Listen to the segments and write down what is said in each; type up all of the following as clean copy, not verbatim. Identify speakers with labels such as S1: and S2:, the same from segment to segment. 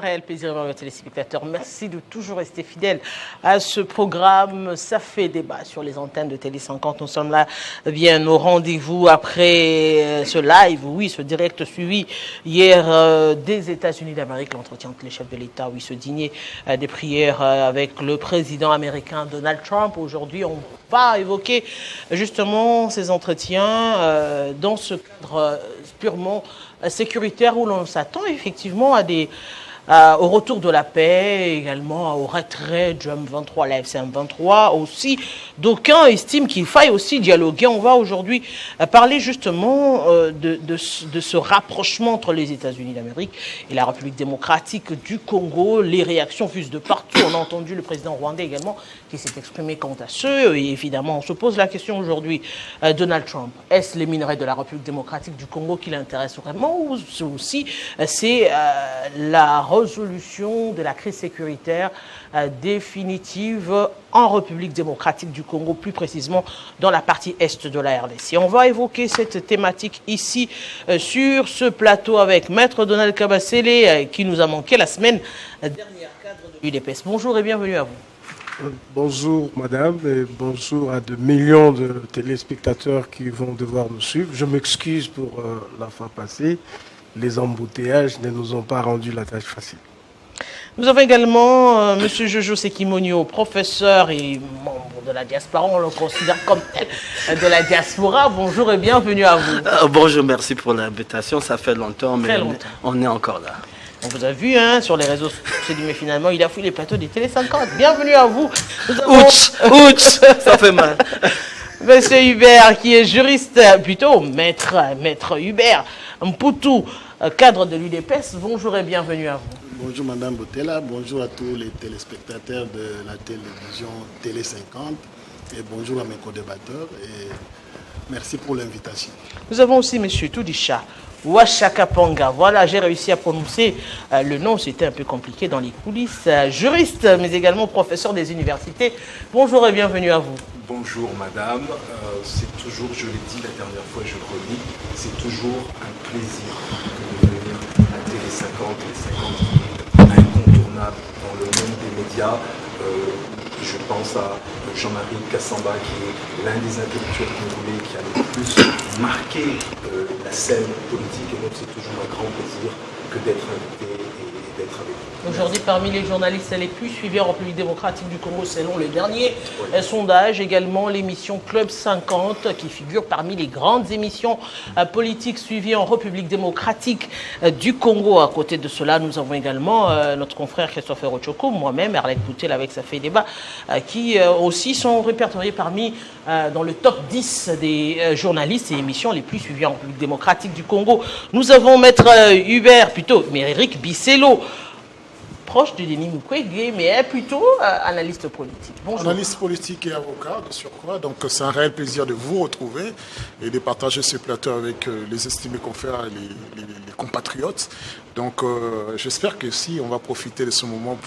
S1: réel plaisir, mes téléspectateurs. Merci de toujours rester fidèles à ce programme. Ça fait débat sur les antennes de Télé 50. Nous sommes là, bien au rendez-vous après ce live, oui, ce direct suivi hier des États-Unis d'Amérique, l'entretien entre les chefs de l'État, oui, ce dîner des prières avec le président américain Donald Trump. Aujourd'hui, on va évoquer justement ces entretiens dans ce cadre purement sécuritaire où l'on s'attend effectivement à au retour de la paix, également au retrait du M23, la FCM23 aussi. D'aucuns estiment qu'il faille aussi dialoguer. On va aujourd'hui parler justement de ce rapprochement entre les États-Unis d'Amérique et la République démocratique du Congo. Les réactions fusent de partout. On a entendu le président rwandais également qui s'est exprimé quant à ceux. Et évidemment, on se pose la question aujourd'hui, Donald Trump, est-ce les minerais de la République démocratique du Congo qui l'intéressent vraiment ou aussi c'est la résolution de la crise sécuritaire définitive en République démocratique du Congo, plus précisément dans la partie est de la RDC. On va évoquer cette thématique ici sur ce plateau avec Maître Donald Kabasele qui nous a manqué la semaine dernière, cadre de l'UDPS. Bonjour et bienvenue à vous.
S2: Bonjour madame et bonjour à de millions de téléspectateurs qui vont devoir nous suivre. Je m'excuse pour la fois passée. Les embouteillages ne nous ont pas rendu la tâche facile.
S1: Nous avons également M. Jojo Sekimonio, professeur et membre de la diaspora. On le considère comme tel de la diaspora. Bonjour et bienvenue à vous.
S3: Bonjour, merci pour l'invitation. Ça fait longtemps, mais on est encore là.
S1: On vous a vu sur les réseaux sociaux, mais finalement, il a fouillé les plateaux des Télé 50. Bienvenue à vous.
S3: Ouch, ça fait mal.
S1: Monsieur Hubert, qui est juriste, plutôt maître Hubert Mpoutou, cadre de l'UDPS. Bonjour et bienvenue à vous.
S4: Bonjour Madame Botella, bonjour à tous les téléspectateurs de la télévision Télé 50 et bonjour à mes co-débatteurs et merci pour l'invitation.
S1: Nous avons aussi Monsieur Toudisha Washakaponga. Voilà, j'ai réussi à prononcer le nom, c'était un peu compliqué dans les coulisses. Juriste, mais également professeur des universités. Bonjour et bienvenue à vous.
S5: Bonjour madame, c'est toujours, je l'ai dit la dernière fois, je le redis, c'est toujours un plaisir de venir à Télé 50 et 50 incontournable dans le monde des médias. Je pense à Jean-Marie Kassamba qui est l'un des intellectuels congolais qui a le plus marqué la scène politique et donc c'est toujours un grand plaisir que d'être invité et d'être avec vous.
S1: Aujourd'hui, parmi les journalistes les plus suivis en République démocratique du Congo, selon le dernier sondage, également l'émission Club 50, qui figure parmi les grandes émissions politiques suivies en République démocratique du Congo. À côté de cela, nous avons également notre confrère Christopher Ochoko, moi-même, Arlette Boutel avec Ça fait débat, qui aussi sont répertoriés parmi dans le top 10 des journalistes et émissions les plus suivies en République démocratique du Congo. Nous avons Maître Hubert, plutôt, mais Eric Bisselo, proche de Denis Mukwege, mais plutôt analyste politique. Bonjour.
S4: Analyste politique et avocat de surcroît, donc c'est un réel plaisir de vous retrouver et de partager ce plateau avec les estimés confrères et les compatriotes. Donc j'espère que si on va profiter de ce moment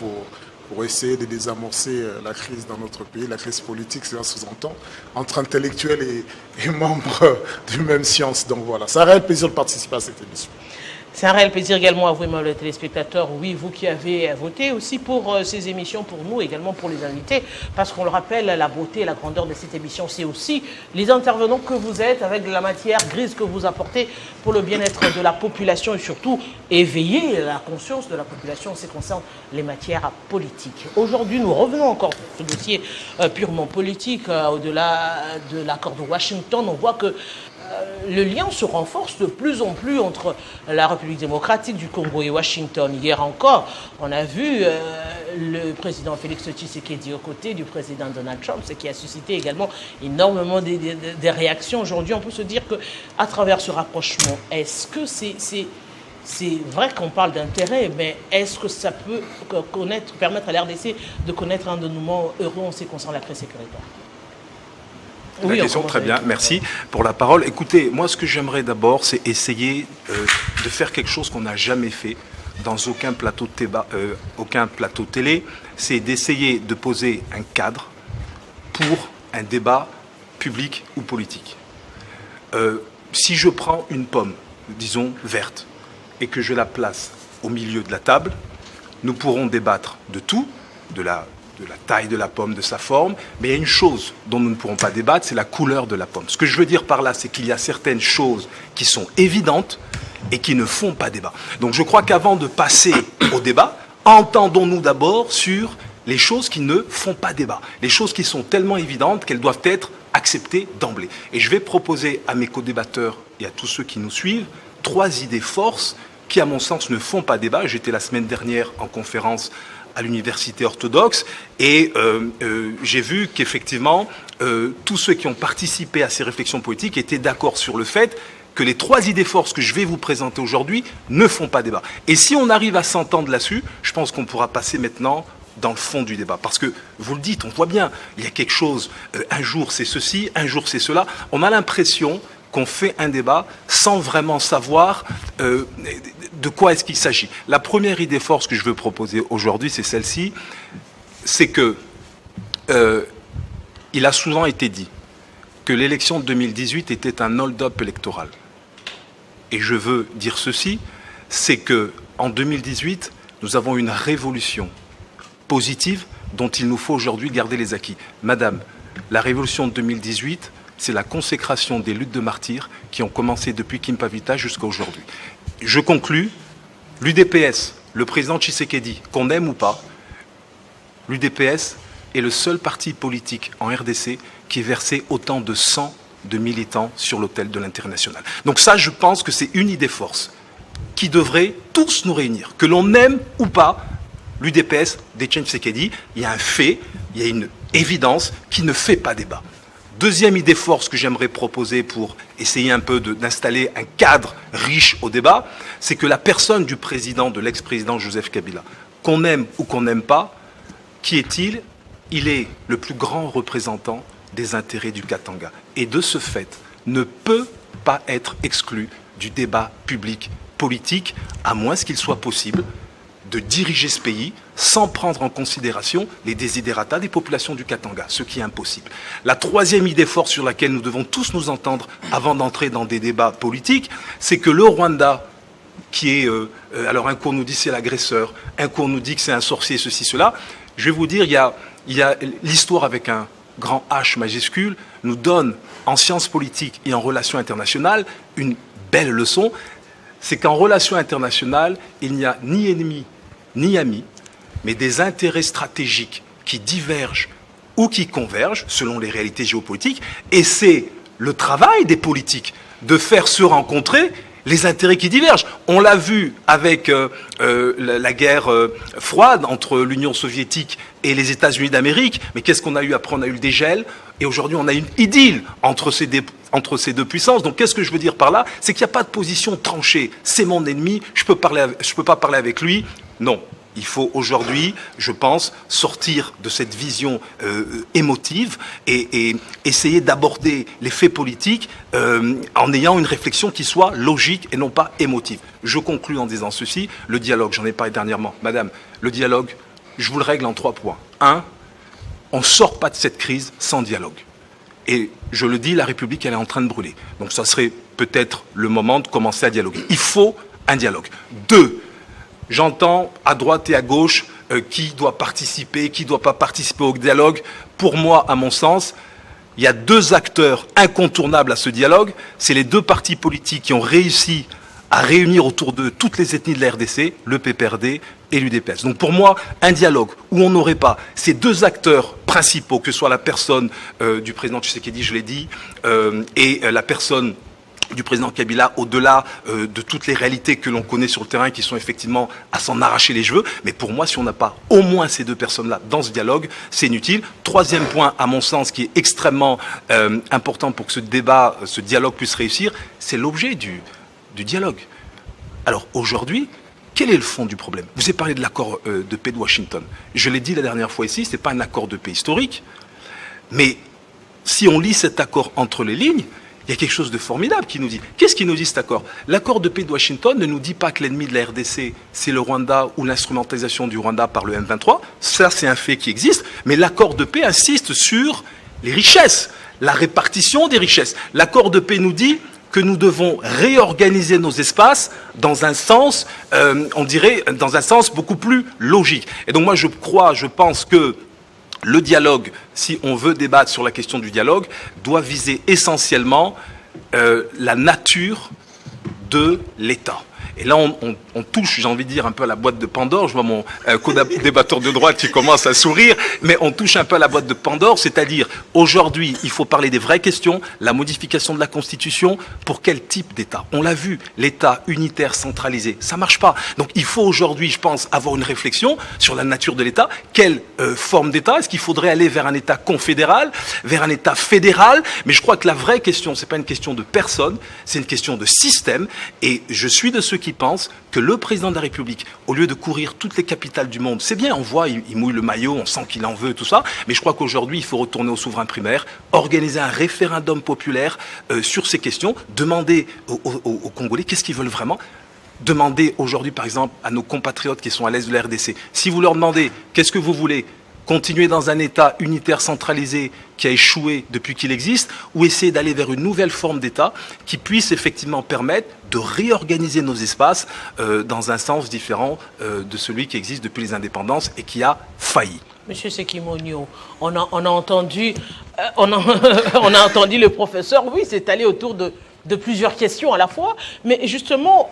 S4: pour essayer de désamorcer la crise dans notre pays, la crise politique, c'est un sous-entend, entre intellectuels et membres du même science. Donc voilà, c'est un réel plaisir de participer à cette émission.
S1: C'est un réel plaisir également à vous, les téléspectateurs, oui, vous qui avez voté aussi pour ces émissions, pour nous, également pour les invités, parce qu'on le rappelle, la beauté et la grandeur de cette émission, c'est aussi les intervenants que vous êtes, avec la matière grise que vous apportez pour le bien-être de la population et surtout éveiller la conscience de la population en ce qui concerne les matières politiques. Aujourd'hui, nous revenons encore sur ce dossier purement politique, au-delà de l'accord de Washington. On voit que le lien se renforce de plus en plus entre la République démocratique du Congo et Washington. Hier encore, on a vu le président Félix Tshisekedi aux côtés du président Donald Trump, ce qui a suscité également énormément des réactions. Aujourd'hui, on peut se dire qu'à travers ce rapprochement, est-ce que c'est vrai qu'on parle d'intérêt, mais est-ce que ça peut permettre à la RDC de connaître un dénouement heureux en ce qui concerne la crise sécuritaire?
S5: La question, très bien, merci pour la parole. Écoutez, moi ce que j'aimerais d'abord, c'est essayer de faire quelque chose qu'on n'a jamais fait dans aucun plateau télé, c'est d'essayer de poser un cadre pour un débat public ou politique. Si je prends une pomme, disons verte, et que je la place au milieu de la table, nous pourrons débattre de tout, de la taille de la pomme, de sa forme, mais il y a une chose dont nous ne pourrons pas débattre, c'est la couleur de la pomme. Ce que je veux dire par là, c'est qu'il y a certaines choses qui sont évidentes et qui ne font pas débat. Donc je crois qu'avant de passer au débat, entendons-nous d'abord sur les choses qui ne font pas débat, les choses qui sont tellement évidentes qu'elles doivent être acceptées d'emblée. Et je vais proposer à mes co-débatteurs et à tous ceux qui nous suivent 3 idées forces qui, à mon sens, ne font pas débat. J'étais la semaine dernière en conférence à l'université orthodoxe et j'ai vu qu'effectivement tous ceux qui ont participé à ces réflexions politiques étaient d'accord sur le fait que les 3 idées forces que je vais vous présenter aujourd'hui ne font pas débat. Et si on arrive à s'entendre là-dessus, je pense qu'on pourra passer maintenant dans le fond du débat. Parce que, vous le dites, on voit bien, il y a quelque chose, un jour c'est ceci, un jour c'est cela. On a l'impression qu'on fait un débat sans vraiment savoir de quoi est-ce qu'il s'agit. La première idée force que je veux proposer aujourd'hui, c'est celle-ci, c'est que il a souvent été dit que l'élection de 2018 était un hold-up électoral. Et je veux dire ceci, c'est que en 2018, nous avons une révolution positive dont il nous faut aujourd'hui garder les acquis. Madame, la révolution de 2018, c'est la consécration des luttes de martyrs qui ont commencé depuis Kimpavita jusqu'à aujourd'hui. Je conclus, l'UDPS, le président Tshisekedi, qu'on aime ou pas, l'UDPS est le seul parti politique en RDC qui versait autant de sang de militants sur l'autel de l'international. Donc ça, je pense que c'est une idée force qui devrait tous nous réunir. Que l'on aime ou pas l'UDPS d'Etienne Tshisekedi, il y a un fait, il y a une évidence qui ne fait pas débat. Deuxième idée force que j'aimerais proposer pour essayer un peu d'installer un cadre riche au débat, c'est que la personne du président, de l'ex-président Joseph Kabila, qu'on aime ou qu'on n'aime pas, qui est-il? Il est le plus grand représentant des intérêts du Katanga. Et de ce fait, ne peut pas être exclu du débat public politique, à moins qu'il soit possible de diriger ce pays sans prendre en considération les desiderata des populations du Katanga, ce qui est impossible. La troisième idée forte sur laquelle nous devons tous nous entendre avant d'entrer dans des débats politiques, c'est que le Rwanda, qui est... alors un coup on nous dit c'est l'agresseur, un coup on nous dit que c'est un sorcier, ceci, cela. Je vais vous dire, il y a l'histoire avec un grand H majuscule, nous donne en sciences politiques et en relations internationales une belle leçon, c'est qu'en relations internationales, il n'y a ni ennemi ni amis, mais des intérêts stratégiques qui divergent ou qui convergent selon les réalités géopolitiques. Et c'est le travail des politiques de faire se rencontrer les intérêts qui divergent. On l'a vu avec la guerre froide entre l'Union soviétique et les États-Unis d'Amérique. Mais qu'est-ce qu'on a eu après? On a eu le dégel. Et aujourd'hui, on a une idylle entre ces deux puissances. Donc, qu'est-ce que je veux dire par là? C'est qu'il n'y a pas de position tranchée. C'est mon ennemi, je peux pas parler avec lui. Non. Il faut aujourd'hui, je pense, sortir de cette vision émotive et essayer d'aborder les faits politiques en ayant une réflexion qui soit logique et non pas émotive. Je conclus en disant ceci, le dialogue, j'en ai parlé dernièrement. Madame, le dialogue, je vous le règle en 3 points. 1, on ne sort pas de cette crise sans dialogue. Et je le dis, la République, elle est en train de brûler. Donc ça serait peut-être le moment de commencer à dialoguer. Il faut un dialogue. 2, j'entends à droite et à gauche qui doit participer, qui ne doit pas participer au dialogue. Pour moi, à mon sens, il y a 2 acteurs incontournables à ce dialogue. C'est les 2 partis politiques qui ont réussi à réunir autour d'eux toutes les ethnies de la RDC, le PPRD et l'UDPS. Donc pour moi, un dialogue où on n'aurait pas ces 2 acteurs principaux, que ce soit la personne du président Tshisekedi, je l'ai dit, et la personne du président Kabila, au-delà de toutes les réalités que l'on connaît sur le terrain, qui sont effectivement à s'en arracher les cheveux. Mais pour moi, si on n'a pas au moins ces 2 personnes-là dans ce dialogue, c'est inutile. 3e point, à mon sens, qui est extrêmement important pour que ce débat, ce dialogue puisse réussir, c'est l'objet du dialogue. Alors aujourd'hui, quel est le fond du problème? Vous avez parlé de l'accord de paix de Washington. Je l'ai dit la dernière fois ici, ce n'est pas un accord de paix historique, mais si on lit cet accord entre les lignes, il y a quelque chose de formidable qui nous dit. Qu'est-ce qui nous dit cet accord? L'accord de paix de Washington ne nous dit pas que l'ennemi de la RDC, c'est le Rwanda ou l'instrumentalisation du Rwanda par le M23. Ça, c'est un fait qui existe. Mais l'accord de paix insiste sur les richesses, la répartition des richesses. L'accord de paix nous dit que nous devons réorganiser nos espaces dans un sens, on dirait, dans un sens beaucoup plus logique. Et donc moi je pense que le dialogue, si on veut débattre sur la question du dialogue, doit viser essentiellement la nature de l'État. Et là, on touche, j'ai envie de dire, un peu à la boîte de Pandore. Je vois mon co-débatteur de droite qui commence à sourire, mais on touche un peu à la boîte de Pandore, c'est-à-dire, aujourd'hui, il faut parler des vraies questions, la modification de la Constitution, pour quel type d'État? On l'a vu, l'État unitaire centralisé, ça marche pas. Donc, il faut aujourd'hui, je pense, avoir une réflexion sur la nature de l'État. Quelle forme d'État? Est-ce qu'il faudrait aller vers un État confédéral, vers un État fédéral? Mais je crois que la vraie question, c'est pas une question de personne, c'est une question de système. Et je suis de ceux qui pensent que le président de la République, au lieu de courir toutes les capitales du monde, c'est bien, on voit, il mouille le maillot, on sent qu'il en veut, tout ça, mais je crois qu'aujourd'hui, il faut retourner au souverain primaire, organiser un référendum populaire sur ces questions, demander aux Congolais qu'est-ce qu'ils veulent vraiment, demander aujourd'hui, par exemple, à nos compatriotes qui sont à l'est de la RDC, si vous leur demandez qu'est-ce que vous voulez, continuer dans un État unitaire centralisé qui a échoué depuis qu'il existe, ou essayer d'aller vers une nouvelle forme d'État qui puisse effectivement permettre de réorganiser nos espaces dans un sens différent de celui qui existe depuis les indépendances et qui a failli.
S1: Monsieur Sekimonyo, on a entendu le professeur, oui, c'est allé autour de plusieurs questions à la fois, mais justement,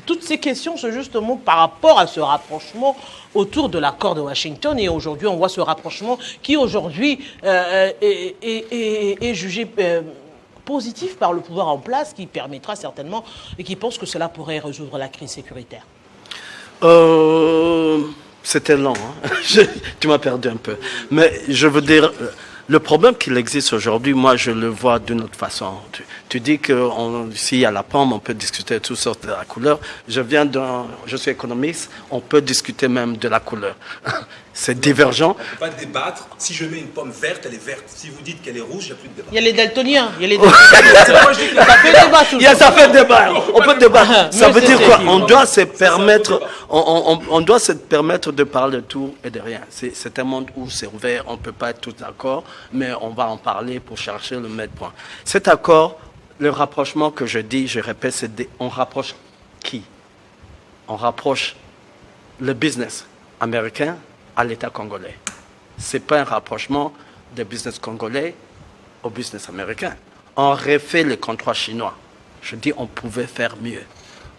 S1: toutes ces questions sont justement par rapport à ce rapprochement autour de l'accord de Washington, et aujourd'hui on voit ce rapprochement qui aujourd'hui est jugé positif par le pouvoir en place, qui permettra certainement, et qui pense que cela pourrait résoudre la crise sécuritaire.
S3: C'était lent, hein. Tu m'as perdu un peu. Mais je veux dire, le problème qu'il existe aujourd'hui, moi je le vois d'une autre façon. Tu dis que s'il y a la pomme, on peut discuter de toutes sortes de la couleur. Je suis économiste, on peut discuter même de la couleur. C'est divergent.
S5: On ne peut pas débattre. Si je mets une pomme verte, elle est verte. Si vous dites qu'elle est rouge, il n'y a plus de débat.
S1: Il y a les daltoniens. Moi, je dis que ça fait débat toujours.
S3: Ça fait débat. On peut débattre. Ça veut dire quoi? On doit se permettre, on doit se permettre de parler de tout et de rien. C'est un monde où c'est ouvert. On ne peut pas être tous d'accord, mais on va en parler pour chercher le mettre point. Cet accord, le rapprochement que je dis, je répète, c'est on rapproche qui? On rapproche le business américain à l'État congolais. Ce n'est pas un rapprochement des business congolais au business américain. On refait le contrat chinois. Je dis on pouvait faire mieux.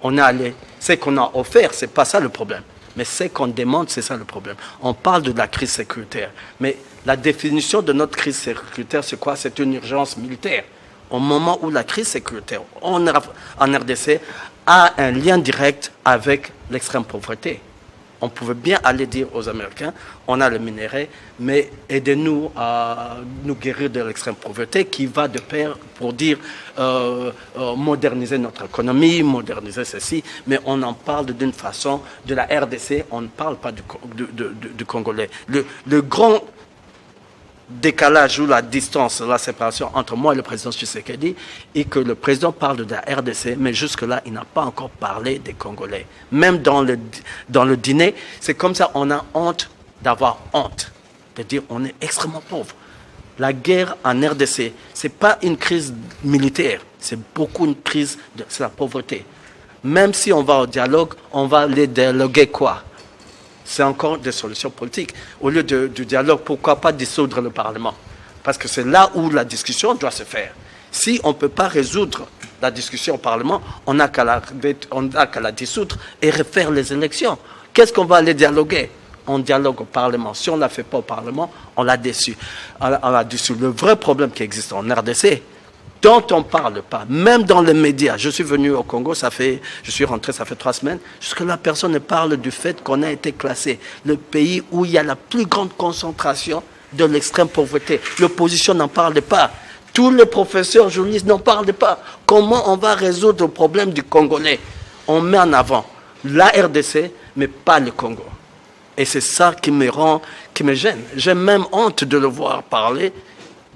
S3: On est allé. Ce qu'on a offert, ce n'est pas ça le problème. Mais ce qu'on demande, c'est ça le problème. On parle de la crise sécuritaire. Mais la définition de notre crise sécuritaire, c'est quoi? C'est une urgence militaire. Au moment où la crise sécuritaire en RDC a un lien direct avec l'extrême pauvreté. On pouvait bien aller dire aux Américains, on a le minerai, mais aidez-nous à nous guérir de l'extrême pauvreté qui va de pair pour dire moderniser notre économie, moderniser ceci, mais on en parle d'une façon, de la RDC, on ne parle pas du Congolais. Le grand décalage ou la distance, la séparation entre moi et le président Tshisekedi, et que le président parle de la RDC, mais jusque-là, il n'a pas encore parlé des Congolais. Même dans le dîner, c'est comme ça, on a honte d'avoir honte, de dire on est extrêmement pauvre. La guerre en RDC, ce n'est pas une crise militaire, c'est beaucoup une crise, c'est la pauvreté. Même si on va au dialogue, on va aller dialoguer quoi? C'est encore des solutions politiques. Au lieu du dialogue, pourquoi pas dissoudre le Parlement? Parce que c'est là où la discussion doit se faire. Si on ne peut pas résoudre la discussion au Parlement, on n'a qu'à la dissoudre et refaire les élections. Qu'est-ce qu'on va aller dialoguer? On dialogue au Parlement. Si on ne la fait pas au Parlement, on l'a déçu. On l'a déçu. Le vrai problème qui existe en RDC, dont on ne parle pas, même dans les médias. Je suis venu au Congo, je suis rentré, ça fait 3 semaines. Jusque-là, personne ne parle du fait qu'on a été classé le pays où il y a la plus grande concentration de l'extrême pauvreté. L'opposition n'en parle pas. Tous les professeurs, journalistes n'en parlent pas. Comment on va résoudre le problème du Congolais? On met en avant la RDC, mais pas le Congo. Et c'est ça qui me gêne. J'ai même honte de le voir parler.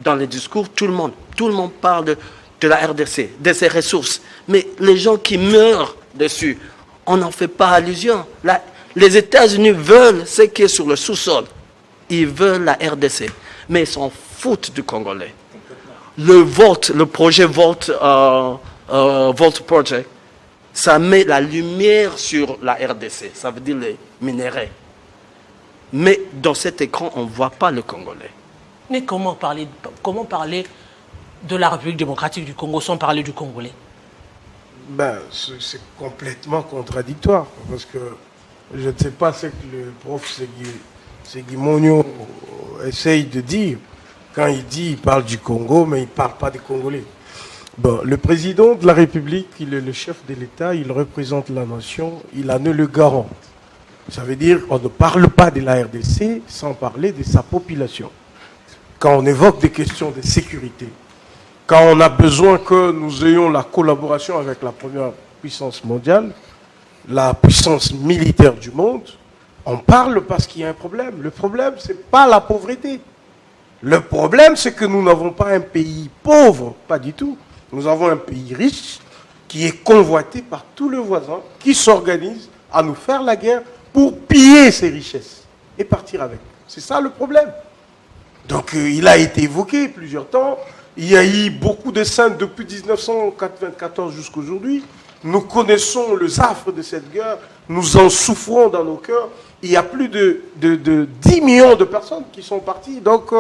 S3: Dans les discours, tout le monde parle de la RDC, de ses ressources. Mais les gens qui meurent dessus, on n'en fait pas allusion. Les États-Unis veulent ce qui est sur le sous-sol. Ils veulent la RDC. Mais ils s'en foutent du Congolais. Le projet Volt Volt Project, ça met la lumière sur la RDC, ça veut dire les minéraux. Mais dans cet écran, on ne voit pas le Congolais.
S1: Mais comment parler de la République démocratique du Congo sans parler du Congolais?
S2: C'est complètement contradictoire, parce que je ne sais pas ce que le prof Segui Monio essaye de dire. Quand il parle du Congo, mais il ne parle pas des Congolais. Bon, le président de la République, il est le chef de l'État, il représente la nation, il en est le garant. Ça veut dire qu'on ne parle pas de la RDC sans parler de sa population. Quand on évoque des questions de sécurité, quand on a besoin que nous ayons la collaboration avec la première puissance mondiale, la puissance militaire du monde, on parle parce qu'il y a un problème. Le problème, ce n'est pas la pauvreté. Le problème, c'est que nous n'avons pas un pays pauvre, pas du tout. Nous avons un pays riche qui est convoité par tous les voisins, qui s'organisent à nous faire la guerre pour piller ses richesses et partir avec. C'est ça le problème. Donc il a été évoqué plusieurs temps. Il y a eu beaucoup de scènes depuis 1994 jusqu'à aujourd'hui. Nous connaissons les affres de cette guerre. Nous en souffrons dans nos cœurs. Il y a plus de 10 millions de personnes qui sont parties. Donc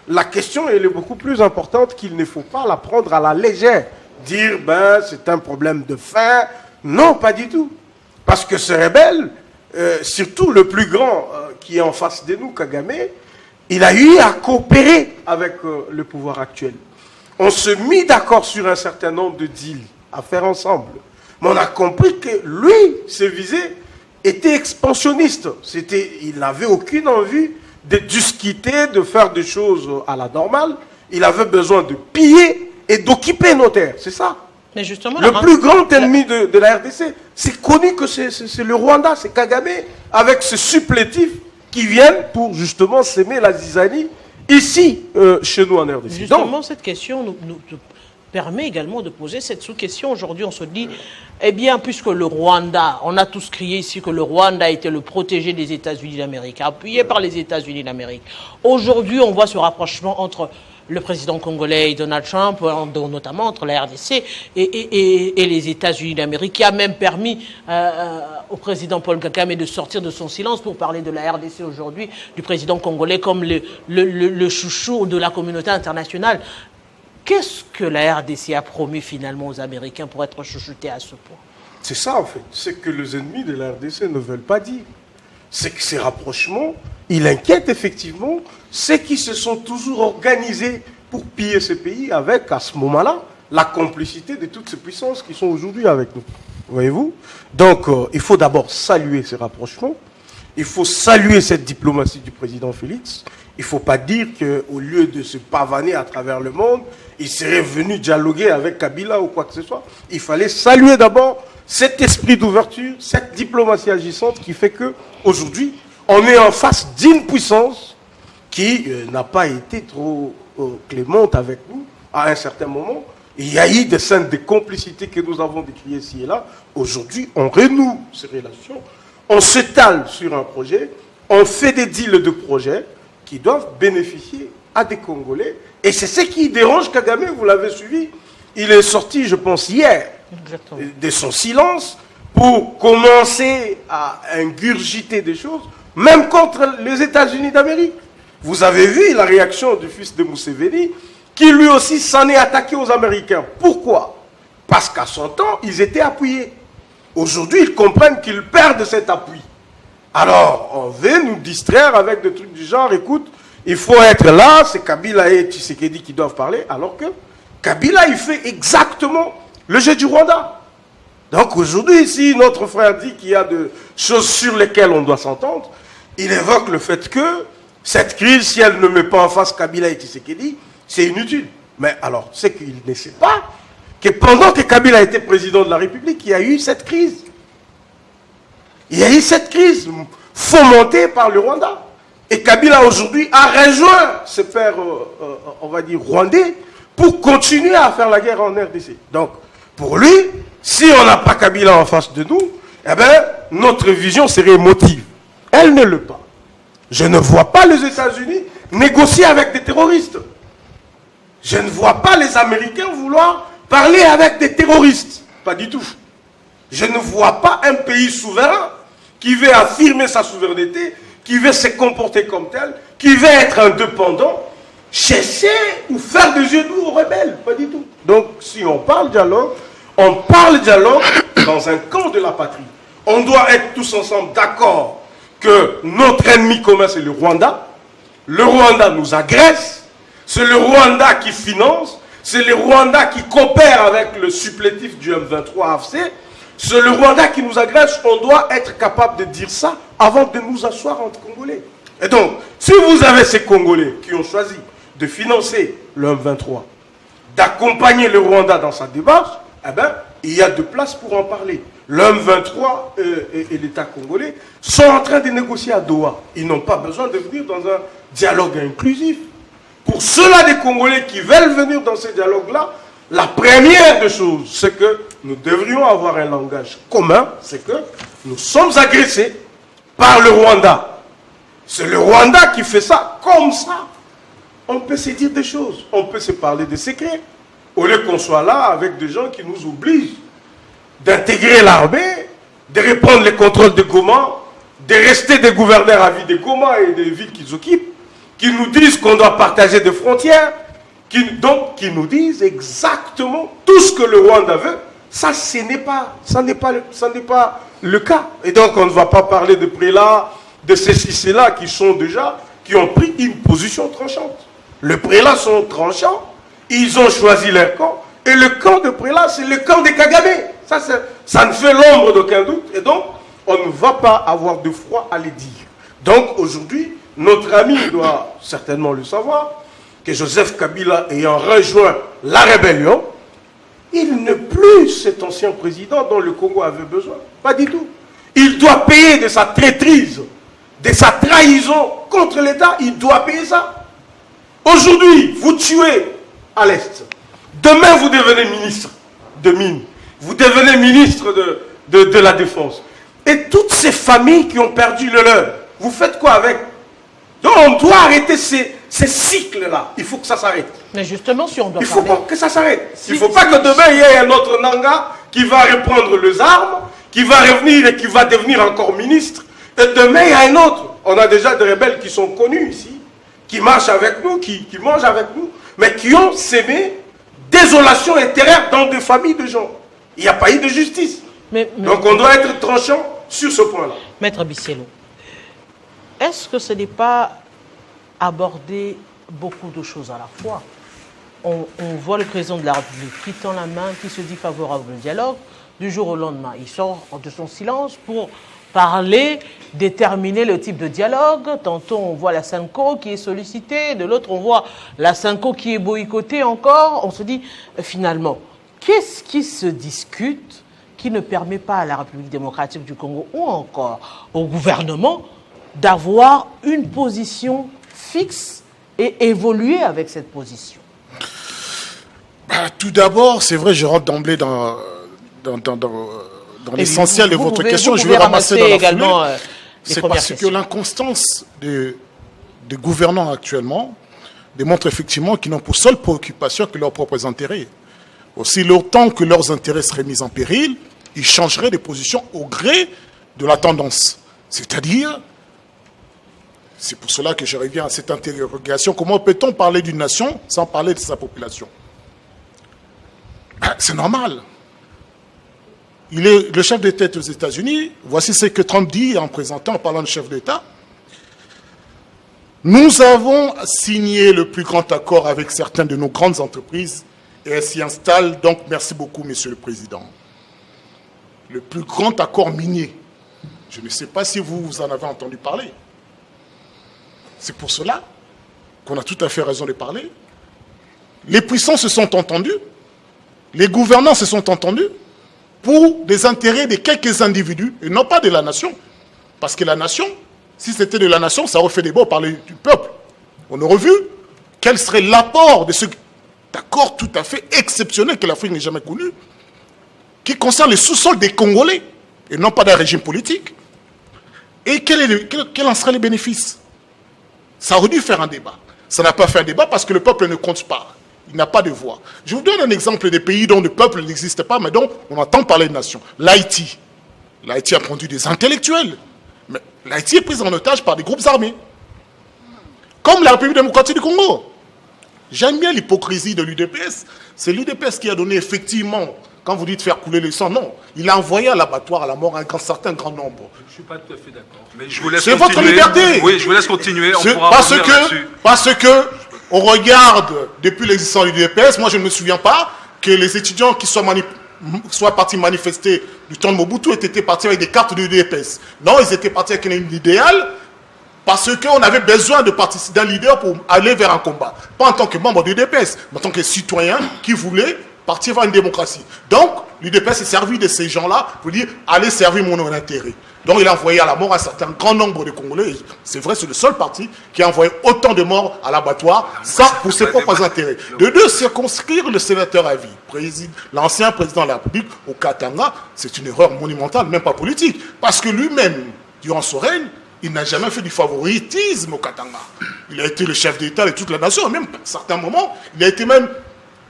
S2: la question elle est beaucoup plus importante qu'il ne faut pas la prendre à la légère. Dire, c'est un problème de faim. Non, pas du tout. Parce que ce rebelle, surtout le plus grand qui est en face de nous, Kagame, il a eu à coopérer avec le pouvoir actuel. On se mit d'accord sur un certain nombre de deals à faire ensemble. Mais on a compris que lui, ses visées étaient expansionnistes. Il n'avait aucune envie de discuter, de faire des choses à la normale. Il avait besoin de piller et d'occuper nos terres. C'est ça.
S1: Mais justement,
S2: le plus grand ennemi de la RDC, c'est connu que c'est le Rwanda, c'est Kagame, avec ses supplétifs qui viennent pour justement s'aimer la zizanie ici, chez nous en RDC.
S1: Justement, cette question nous permet également de poser cette sous-question. Aujourd'hui, on se dit, eh bien, puisque le Rwanda, on a tous crié ici que le Rwanda était le protégé des États-Unis d'Amérique, appuyé par les États-Unis d'Amérique. Aujourd'hui, on voit ce rapprochement entre le président congolais et Donald Trump, notamment entre la RDC et les États-Unis d'Amérique, qui a même permis au président Paul Kagame de sortir de son silence pour parler de la RDC aujourd'hui, du président congolais comme le chouchou de la communauté internationale. Qu'est-ce que la RDC a promis finalement aux Américains pour être chouchouté à ce point?
S2: C'est ça en fait, c'est que les ennemis de la RDC ne veulent pas dire. C'est que ces rapprochements, ils inquiètent effectivement ceux qui se sont toujours organisés pour piller ce pays avec, à ce moment-là, la complicité de toutes ces puissances qui sont aujourd'hui avec nous. Voyez-vous? Donc, il faut d'abord saluer ces rapprochements. Il faut saluer cette diplomatie du président Félix. Il ne faut pas dire qu'au lieu de se pavaner à travers le monde, il serait venu dialoguer avec Kabila ou quoi que ce soit. Il fallait saluer d'abord cet esprit d'ouverture, cette diplomatie agissante qui fait qu'aujourd'hui, on est en face d'une puissance qui n'a pas été trop clémente avec nous à un certain moment. Il y a eu des scènes de complicité que nous avons décriées ici et là. Aujourd'hui, on renoue ces relations, on s'étale sur un projet, on fait des deals de projets qui doivent bénéficier à des Congolais. Et c'est ce qui dérange Kagame, vous l'avez suivi. Il est sorti, je pense, hier, de son silence pour commencer à ingurgiter des choses, même contre les États-Unis d'Amérique. Vous avez vu la réaction du fils de Museveni, qui lui aussi s'en est attaqué aux Américains. Pourquoi? Parce qu'à son temps, ils étaient appuyés. Aujourd'hui, ils comprennent qu'ils perdent cet appui. Alors, on veut nous distraire avec des trucs du genre, écoute, il faut être là, c'est Kabila et Tshisekedi qui doivent parler, alors que Kabila, il fait exactement le jeu du Rwanda. Donc aujourd'hui, si notre frère dit qu'il y a des choses sur lesquelles on doit s'entendre, il évoque le fait que cette crise, si elle ne met pas en face Kabila et Tshisekedi, c'est inutile. Mais alors, c'est qu'il ne sait pas que pendant que Kabila était président de la République, il y a eu cette crise. Il y a eu cette crise fomentée par le Rwanda. Et Kabila aujourd'hui a rejoint ses pères, on va dire, rwandais, pour continuer à faire la guerre en RDC. Donc, pour lui, si on n'a pas Kabila en face de nous, eh bien, notre vision serait émotive. Elle ne l'est pas. Je ne vois pas les États-Unis négocier avec des terroristes. Je ne vois pas les Américains vouloir parler avec des terroristes. Pas du tout. Je ne vois pas un pays souverain qui veut affirmer sa souveraineté, qui veut se comporter comme tel, qui veut être indépendant, chercher ou faire des yeux doux aux rebelles. Pas du tout. Donc, si on parle dialogue dans un camp de la patrie. On doit être tous ensemble d'accord que notre ennemi commun, c'est le Rwanda. Le Rwanda nous agresse. C'est le Rwanda qui finance. C'est le Rwanda qui coopère avec le supplétif du M23 AFC. C'est le Rwanda qui nous agresse. On doit être capable de dire ça avant de nous asseoir entre Congolais. Et donc, si vous avez ces Congolais qui ont choisi de financer le M23, d'accompagner le Rwanda dans sa démarche, eh bien, il y a de place pour en parler. Le M23 et l'État congolais sont en train de négocier à Doha. Ils n'ont pas besoin de venir dans un dialogue inclusif. Pour ceux-là des Congolais qui veulent venir dans ce dialogue-là, la première des choses, c'est que nous devrions avoir un langage commun, c'est que nous sommes agressés par le Rwanda. C'est le Rwanda qui fait ça comme ça. On peut se dire des choses, on peut se parler des secrets, au lieu qu'on soit là avec des gens qui nous obligent d'intégrer l'armée, de reprendre les contrôles de Goma, de rester des gouverneurs à vie de Goma et des villes qu'ils occupent, qui nous disent qu'on doit partager des frontières, qui nous disent exactement tout ce que le Rwanda veut. Ça, ce n'est pas le cas. Et donc, on ne va pas parler de prélats, de ceci, cela, qui ont pris une position tranchante. Les prélats sont tranchants, ils ont choisi leur camp, et le camp de prélats, c'est le camp de Kagame. Ça ne fait l'ombre d'aucun doute, et donc, on ne va pas avoir de froid à les dire. Donc, aujourd'hui, notre ami doit certainement le savoir, que Joseph Kabila ayant rejoint la rébellion, il n'est plus cet ancien président dont le Congo avait besoin. Pas du tout. Il doit payer de sa traîtrise, de sa trahison contre l'État, il doit payer ça. Aujourd'hui, vous tuez à l'Est. Demain, vous devenez ministre de Mines. Vous devenez ministre de la Défense. Et toutes ces familles qui ont perdu le leur, vous faites quoi avec? Donc, on doit arrêter ces cycles-là. Il faut que ça s'arrête.
S1: Mais justement, si on doit
S2: Il faut pas que ça s'arrête. Il ne faut pas que demain, il y ait un autre Nanga qui va reprendre les armes, qui va revenir et qui va devenir encore ministre. Et demain, il y a un autre. On a déjà des rebelles qui sont connus ici, qui marchent avec nous, qui mangent avec nous, mais qui ont sémé désolation intérieure dans des familles de gens. Il n'y a pas eu de justice. Donc on doit être tranchant sur ce point-là.
S1: Maître Bissiello, est-ce que ce n'est pas aborder beaucoup de choses à la fois? On voit le président de la République qui tend la main, qui se dit favorable au dialogue. Du jour au lendemain, il sort de son silence pour parler, déterminer le type de dialogue. Tantôt, on voit la SENCO qui est sollicitée, de l'autre, on voit la SENCO qui est boycottée encore. On se dit, finalement, qu'est-ce qui se discute qui ne permet pas à la République démocratique du Congo ou encore au gouvernement d'avoir une position fixe et évoluer avec cette position?
S4: Tout d'abord, c'est vrai, je rentre d'emblée dans l'essentiel de votre question. Je vais ramasser dans la également c'est parce que l'inconstance des gouvernants actuellement démontre effectivement qu'ils n'ont pour seule préoccupation que leurs propres intérêts. Aussi longtemps que leurs intérêts seraient mis en péril, ils changeraient de position au gré de la tendance. C'est-à-dire, c'est pour cela que je reviens à cette interrogation, comment peut-on parler d'une nation sans parler de sa population? C'est normal. Il est le chef d'État aux États-Unis. Voici ce que Trump dit en présentant, en parlant de chef d'État. Nous avons signé le plus grand accord avec certaines de nos grandes entreprises et elles s'y installent. Donc, merci beaucoup, Monsieur le Président. Le plus grand accord minier. Je ne sais pas si vous en avez entendu parler. C'est pour cela qu'on a tout à fait raison de parler. Les puissants se sont entendus. Les gouvernants se sont entendus pour les intérêts de quelques individus et non pas de la nation. Parce que la nation, si c'était de la nation, ça aurait fait des mots par du peuple. On aurait vu quel serait l'apport de ce accord tout à fait exceptionnel que l'Afrique n'ait jamais connu, qui concerne le sous-sol des Congolais et non pas d'un régime politique. Et quel en serait les bénéfices? Ça aurait dû faire un débat. Ça n'a pas fait un débat parce que le peuple ne compte pas. Il n'a pas de voix. Je vous donne un exemple des pays dont le peuple n'existe pas, mais dont on entend parler de nation. L'Haïti. L'Haïti a produit des intellectuels. Mais l'Haïti est prise en otage par des groupes armés. Comme la République démocratique du Congo. J'aime bien l'hypocrisie de l'UDPS. C'est l'UDPS qui a donné effectivement, quand vous dites faire couler le sang, non. Il a envoyé à l'abattoir à la mort un certain grand nombre.
S5: Je ne suis pas tout à fait d'accord. Mais je vous laisse
S4: continuer. C'est votre liberté.
S5: Oui, je vous laisse continuer.
S4: Parce que on regarde, depuis l'existence de l'UDPS, moi je ne me souviens pas que les étudiants qui soient partis manifester du temps de Mobutu étaient partis avec des cartes de l'UDPS. Non, ils étaient partis avec un idéal. Parce qu'on avait besoin de participer d'un leader pour aller vers un combat. Pas en tant que membre de l'UDPS, mais en tant que citoyen qui voulait partir vers une démocratie. Donc, l'UDPS s'est servi de ces gens-là pour dire « allez servir mon intérêt ». Donc, il a envoyé à la mort un certain grand nombre de Congolais. C'est vrai, c'est le seul parti qui a envoyé autant de morts à l'abattoir, ça pour ses propres intérêts. De deux, circonscrire le sénateur à vie, l'ancien président de la République au Katanga, c'est une erreur monumentale, même pas politique. Parce que lui-même, durant son règne, il n'a jamais fait du favoritisme au Katanga. Il a été le chef d'État de toute la nation. Même à certains moments, il a été même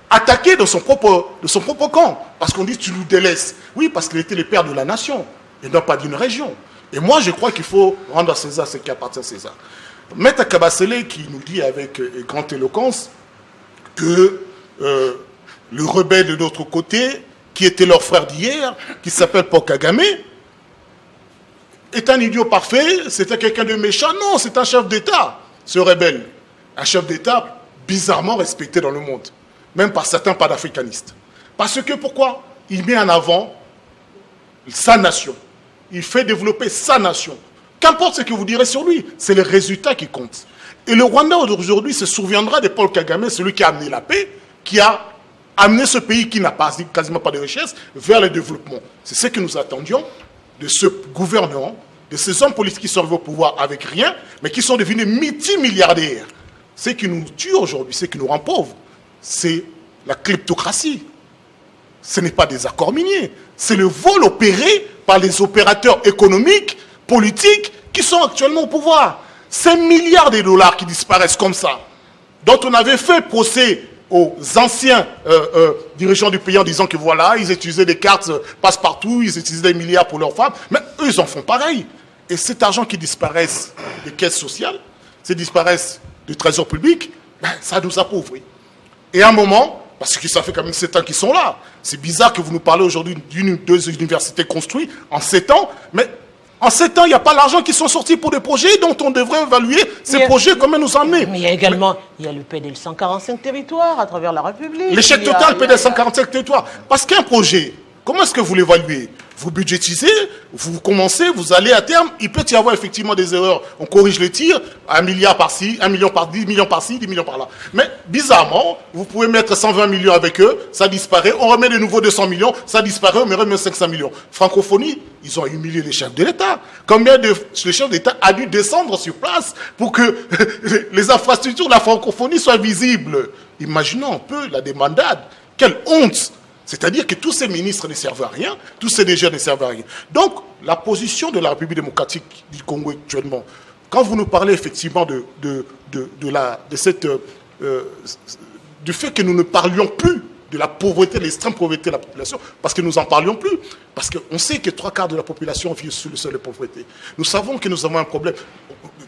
S4: attaqué de son propre camp. Parce qu'on dit tu nous délaisses. Oui, parce qu'il était le père de la nation et non pas d'une région. Et moi, je crois qu'il faut rendre à César ce qui appartient à César. Maître Kabasele qui nous dit avec grande éloquence que le rebelle de l'autre côté, qui était leur frère d'hier, qui s'appelle Paul Kagame, est un idiot parfait, c'était quelqu'un de méchant. Non, c'est un chef d'État, ce rebelle. Un chef d'État bizarrement respecté dans le monde, même par certains panafricanistes. Parce que pourquoi? Il met en avant sa nation. Il fait développer sa nation. Qu'importe ce que vous direz sur lui, c'est le résultat qui compte. Et le Rwanda d'aujourd'hui se souviendra de Paul Kagame, celui qui a amené la paix, qui a amené ce pays qui n'a quasiment pas de richesse vers le développement. C'est ce que nous attendions de ce gouvernement, de ces hommes politiques qui sont arrivés au pouvoir avec rien, mais qui sont devenus multimilliardaires. Ce qui nous tue aujourd'hui, ce qui nous rend pauvres, c'est la kleptocratie. Ce n'est pas des accords miniers, c'est le vol opéré par les opérateurs économiques, politiques, qui sont actuellement au pouvoir. Ces milliards de dollars qui disparaissent comme ça, dont on avait fait procès aux anciens dirigeants du pays en disant que voilà, ils utilisaient des cartes passe-partout, ils utilisaient des milliards pour leurs femmes, mais eux, ils en font pareil. Et cet argent qui disparaît des caisses sociales, qui disparaît du trésor public, ben, ça nous appauvrit. Et à un moment, parce que ça fait quand même 7 ans qu'ils sont là, c'est bizarre que vous nous parlez aujourd'hui d'une ou deux universités construites en 7 ans, mais en 7 ans, il n'y a pas l'argent qui sont sortis pour des projets dont on devrait évaluer ces projets, comment nous emmener.
S1: Mais il y a également il y a le PDL 145 territoires à travers la République.
S4: L'échec total, PDL 145 territoires. Parce qu'un projet, comment est-ce que vous l'évaluez? Vous budgétisez, vous commencez, vous allez à terme, il peut y avoir effectivement des erreurs. On corrige les tirs, 1 milliard par-ci, 1 million par 10 millions par-ci, 10 millions par-là. Mais bizarrement, vous pouvez mettre 120 millions avec eux, ça disparaît. On remet de nouveau 200 millions, ça disparaît, on remet 500 millions. Francophonie, ils ont humilié les chefs de l'État. Combien de chefs d'État a dû descendre sur place pour que les infrastructures de la francophonie soient visibles? Imaginons un peu la débandade. Quelle honte! C'est-à-dire que tous ces ministres ne servent à rien, tous ces DG ne servent à rien. Donc, la position de la République démocratique du Congo actuellement, quand vous nous parlez effectivement du fait que nous ne parlions plus de la pauvreté, de l'extrême pauvreté de la population, parce que nous n'en parlions plus, parce qu'on sait que 3/4 de la population vit sous le seuil de pauvreté. Nous savons que nous avons un problème.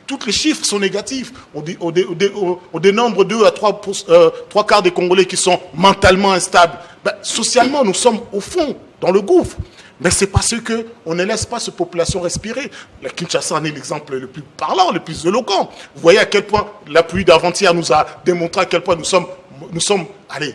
S4: Tous les chiffres sont négatifs. On dénombre 2 à 3/4 des Congolais qui sont mentalement instables. Ben, socialement, nous sommes au fond, dans le gouffre. Mais c'est parce qu'on ne laisse pas cette population respirer. La Kinshasa en est l'exemple le plus parlant, le plus éloquent. Vous voyez à quel point la pluie d'avant-hier nous a démontré à quel point nous sommes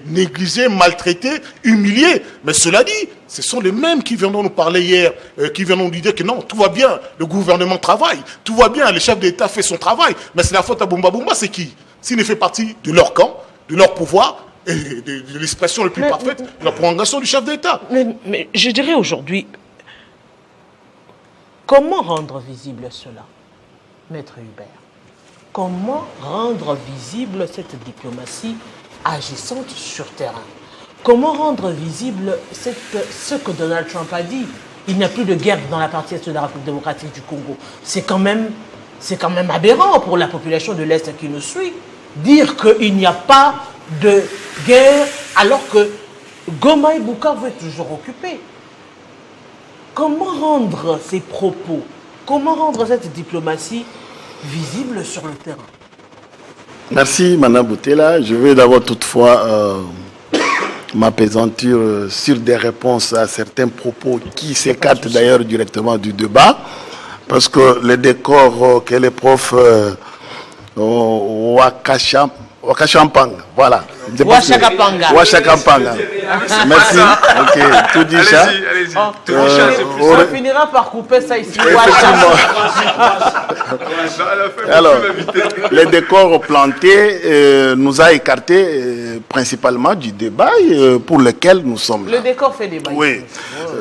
S4: négligés, maltraités, humiliés. Mais cela dit, ce sont les mêmes qui viendront nous parler hier, qui viendront nous dire que non, tout va bien, le gouvernement travaille, tout va bien, le chef d'État fait son travail. Mais c'est la faute à Bumba Bumba, c'est qui? S'il ne fait partie de leur camp, de leur pouvoir, et de l'expression la plus parfaite, de la prolongation du chef d'État.
S1: Mais je dirais aujourd'hui, comment rendre visible cela, Maître Hubert? Comment rendre visible cette diplomatie agissante sur terrain? Comment rendre visible ce que Donald Trump a dit? Il n'y a plus de guerre dans la partie est de la République démocratique du Congo. C'est quand même aberrant pour la population de l'Est qui nous suit, dire qu'il n'y a pas de guerre, alors que Goma et Bukavu est toujours occupé. Comment rendre ces propos, comment rendre cette diplomatie visible sur le terrain?
S6: Merci, Mme Boutela. Je vais d'abord toutefois m'apaisantir sur des réponses à certains propos qui s'écartent d'ailleurs directement du débat, parce que le décor que les profs Wakashampanga, voilà. Wachakampanga. Merci. Ok, tout dit ça.
S1: On finira par couper ça ici.
S6: Alors, le décor planté nous a écartés principalement du débat pour lequel nous sommes là.
S1: Le décor fait débat.
S6: Oui,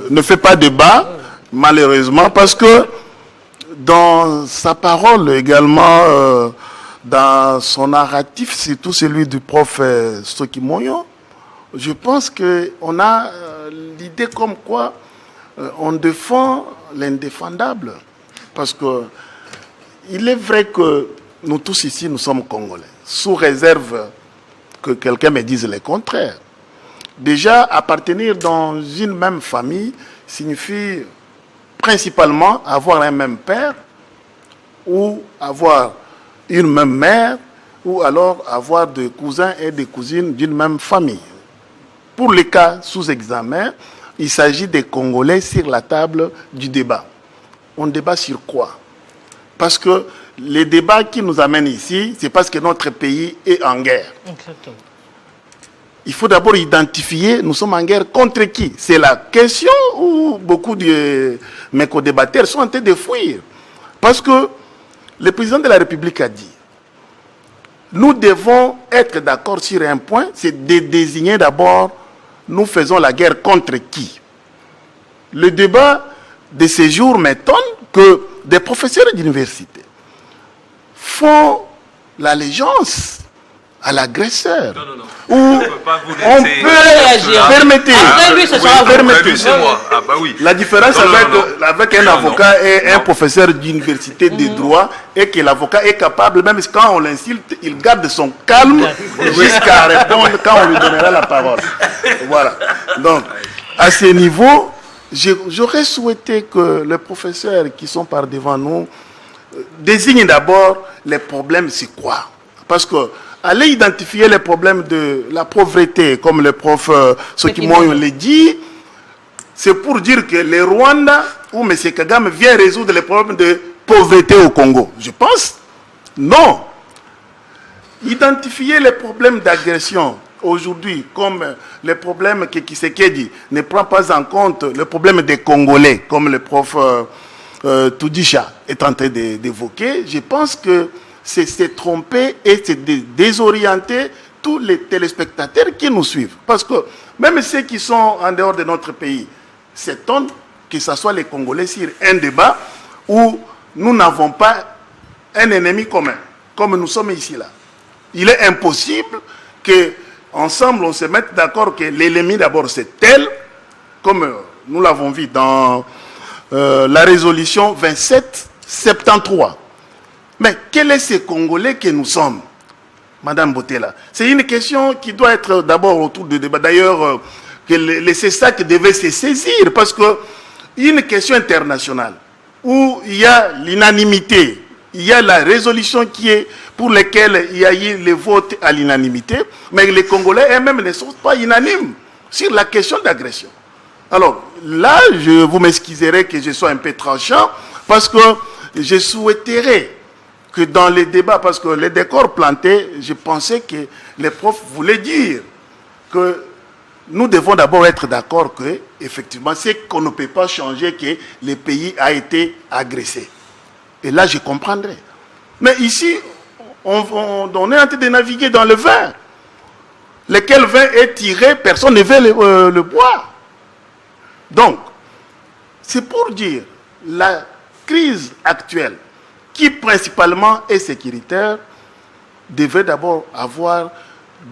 S6: ne fait pas débat, malheureusement, parce que dans sa parole également, dans son narratif, surtout celui du prof Soki Moyo, je pense qu'on a l'idée comme quoi on défend l'indéfendable. Parce que il est vrai que nous tous ici, nous sommes Congolais, sous réserve que quelqu'un me dise le contraire. Déjà, appartenir dans une même famille signifie principalement avoir un même père ou avoir une même mère ou alors avoir des cousins et des cousines d'une même famille. Pour les cas sous examen, il s'agit des Congolais sur la table du débat. On débat sur quoi? Parce que les débats qui nous amènent ici, c'est parce que notre pays est en guerre.
S1: Exactement.
S6: Il faut d'abord identifier, nous sommes en guerre contre qui? C'est la question où beaucoup de mes co-débatteurs sont en train de fuir. Parce que le président de la République a dit, nous devons être d'accord sur un point, c'est de désigner d'abord, nous faisons la guerre contre qui? Le débat de ces jours m'étonne que des professeurs d'université font l'allégeance à l'agresseur.
S7: Non.
S6: Ou on peut
S1: réagir.
S6: Permettez.
S1: Après lui, ce sera
S6: permettez.
S7: C'est moi. Ah bah oui.
S6: La différence avec un avocat et un professeur d'université de droit est que l'avocat est capable, même quand on l'insulte, il garde son calme jusqu'à répondre quand on lui donnera la parole. Voilà. Donc, à ce niveau, j'aurais souhaité que les professeurs qui sont par devant nous désignent d'abord les problèmes, c'est quoi? Parce que aller identifier les problèmes de la pauvreté, comme le prof Sokimoyo l'a dit, c'est pour dire que le Rwanda ou M. Kagame vient résoudre les problèmes de pauvreté au Congo. Je pense non. Identifier les problèmes d'agression aujourd'hui, comme les problèmes que Kisekedi ne prend pas en compte, le problème des Congolais, comme le prof Tudisha est en train d'évoquer, je pense que c'est se tromper et c'est désorienter tous les téléspectateurs qui nous suivent. Parce que même ceux qui sont en dehors de notre pays s'étonnent que ce soit les Congolais sur un débat où nous n'avons pas un ennemi commun, comme nous sommes ici là. Il est impossible qu'ensemble on se mette d'accord que l'ennemi d'abord c'est tel, comme nous l'avons vu dans la résolution 2773. Mais quel est ce Congolais que nous sommes, Madame Botela? C'est une question qui doit être d'abord autour du débat. D'ailleurs, que les CESAC devaient se saisir, parce que une question internationale où il y a l'unanimité, il y a la résolution qui est pour laquelle il y a eu le vote à l'unanimité, mais les Congolais eux-mêmes ne sont pas unanimes sur la question d'agression. Alors là, vous m'excuserez que je sois un peu tranchant, parce que je souhaiterais que dans les débats, parce que les décors plantés, je pensais que les profs voulaient dire que nous devons d'abord être d'accord que, effectivement, c'est qu'on ne peut pas changer que le pays a été agressé. Et là, je comprendrai. Mais ici, on est en train de naviguer dans le vin. Lequel vin est tiré, personne ne veut le boire. Donc, c'est pour dire, la crise actuelle, qui principalement est sécuritaire, devait d'abord avoir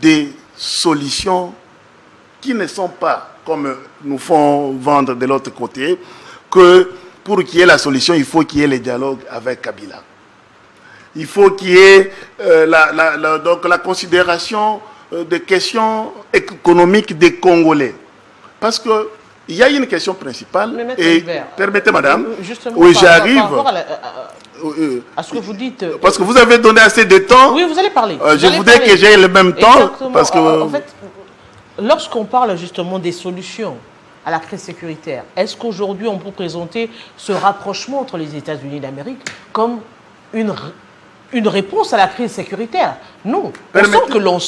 S6: des solutions qui ne sont pas, comme nous font vendre de l'autre côté, que pour qu'il y ait la solution, il faut qu'il y ait le dialogue avec Kabila. Il faut qu'il y ait donc la considération des questions économiques des Congolais. Parce que il y a une question principale. Et permettez, madame. Oui, j'arrive.
S1: À ce que vous dites.
S6: Parce que vous avez donné assez de temps.
S1: Oui, vous allez parler.
S6: Je voudrais que j'aie le même temps.
S1: Exactement.
S6: Parce que...
S1: En fait, lorsqu'on parle justement des solutions à la crise sécuritaire, est-ce qu'aujourd'hui on peut présenter ce rapprochement entre les États-Unis d'Amérique comme une réponse à la crise sécuritaire? Non. On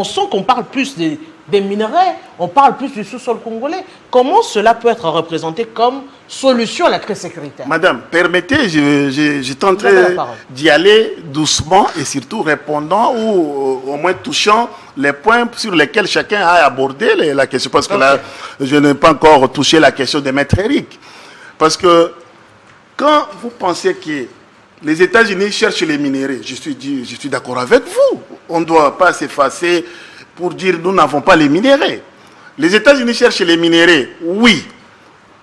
S1: sent qu'on parle plus des minerais, on parle plus du sous-sol congolais. Comment cela peut être représenté comme solution à la crise sécuritaire?
S6: Madame, permettez, je tenterai d'y aller doucement et surtout répondant ou au moins touchant les points sur lesquels chacun a abordé la question. Parce que là, je n'ai pas encore touché la question de Maître Eric. Parce que quand vous pensez que les États-Unis cherchent les minéraux, je suis d'accord avec vous. On ne doit pas s'effacer pour dire nous n'avons pas les minéraux. Les États-Unis cherchent les minéraux, oui.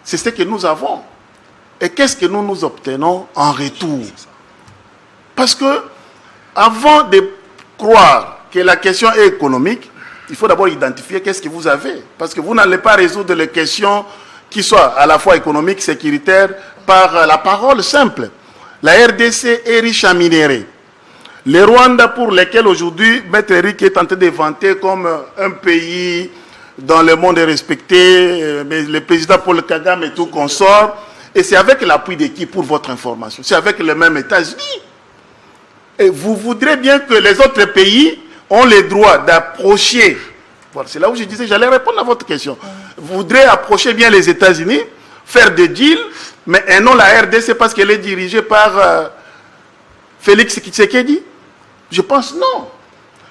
S6: C'est ce que nous avons. Et qu'est-ce que nous obtenons en retour? Parce que avant de croire que la question est économique, il faut d'abord identifier qu'est-ce que vous avez. Parce que vous n'allez pas résoudre les questions qui soient à la fois économiques, sécuritaires, par la parole simple. La RDC est riche en minéraux. Le Rwanda, pour lequel aujourd'hui Maître Eric est en train de vanter comme un pays dans le monde respecté, mais le président Paul Kagame et tout consort, et c'est avec l'appui de qui, pour votre information? C'est avec les mêmes États-Unis. Et vous voudrez bien que les autres pays ont le droit d'approcher, voilà, c'est là où je disais, j'allais répondre à votre question, vous voudrez approcher bien les États-Unis, faire des deals, mais non la RDC parce qu'elle est dirigée par Félix Tshisekedi? Je pense non.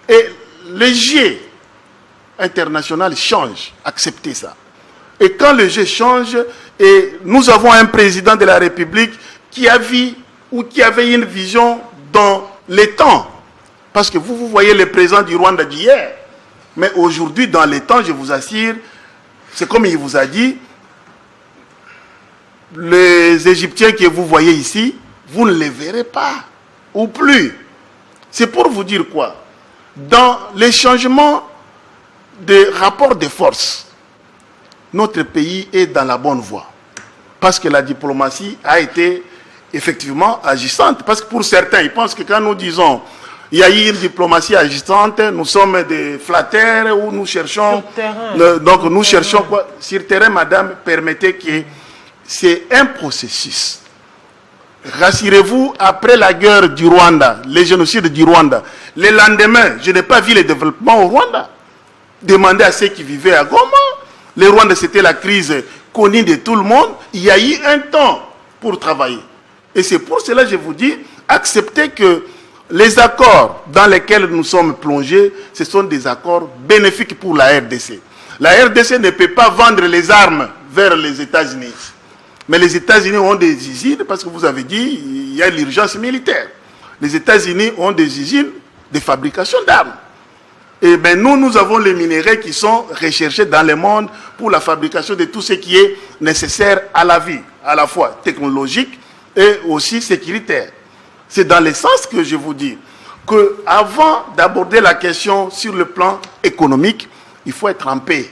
S6: Et le jeu international change. Acceptez ça. Et quand le jeu change, et nous avons un président de la République qui a vu ou qui avait une vision dans les temps. Parce que vous voyez le président du Rwanda d'hier. Mais aujourd'hui, dans les temps, je vous assure, c'est comme il vous a dit, les Égyptiens que vous voyez ici, vous ne les verrez pas. Ou plus. C'est pour vous dire quoi? Dans les changements de rapport de force, notre pays est dans la bonne voie. Parce que la diplomatie a été effectivement agissante. Parce que pour certains, ils pensent que quand nous disons il y a eu une diplomatie agissante, nous sommes des flatteurs ou nous cherchons...
S1: Sur terrain.
S6: Donc nous cherchons quoi? Sur terrain, madame, permettez que c'est un processus. Rassurez-vous, après la guerre du Rwanda, les génocides du Rwanda, le lendemain, je n'ai pas vu le développement au Rwanda. Demandez à ceux qui vivaient à Goma. Le Rwanda, c'était la crise connue de tout le monde. Il y a eu un temps pour travailler. Et c'est pour cela que je vous dis, acceptez que les accords dans lesquels nous sommes plongés, ce sont des accords bénéfiques pour la RDC. La RDC ne peut pas vendre les armes vers les États-Unis. Mais les États-Unis ont des usines, parce que vous avez dit, il y a l'urgence militaire. Les États-Unis ont des usines de fabrication d'armes. Et bien nous avons les minéraux qui sont recherchés dans le monde pour la fabrication de tout ce qui est nécessaire à la vie, à la fois technologique et aussi sécuritaire. C'est dans le sens que je vous dis qu'avant d'aborder la question sur le plan économique, il faut être en paix.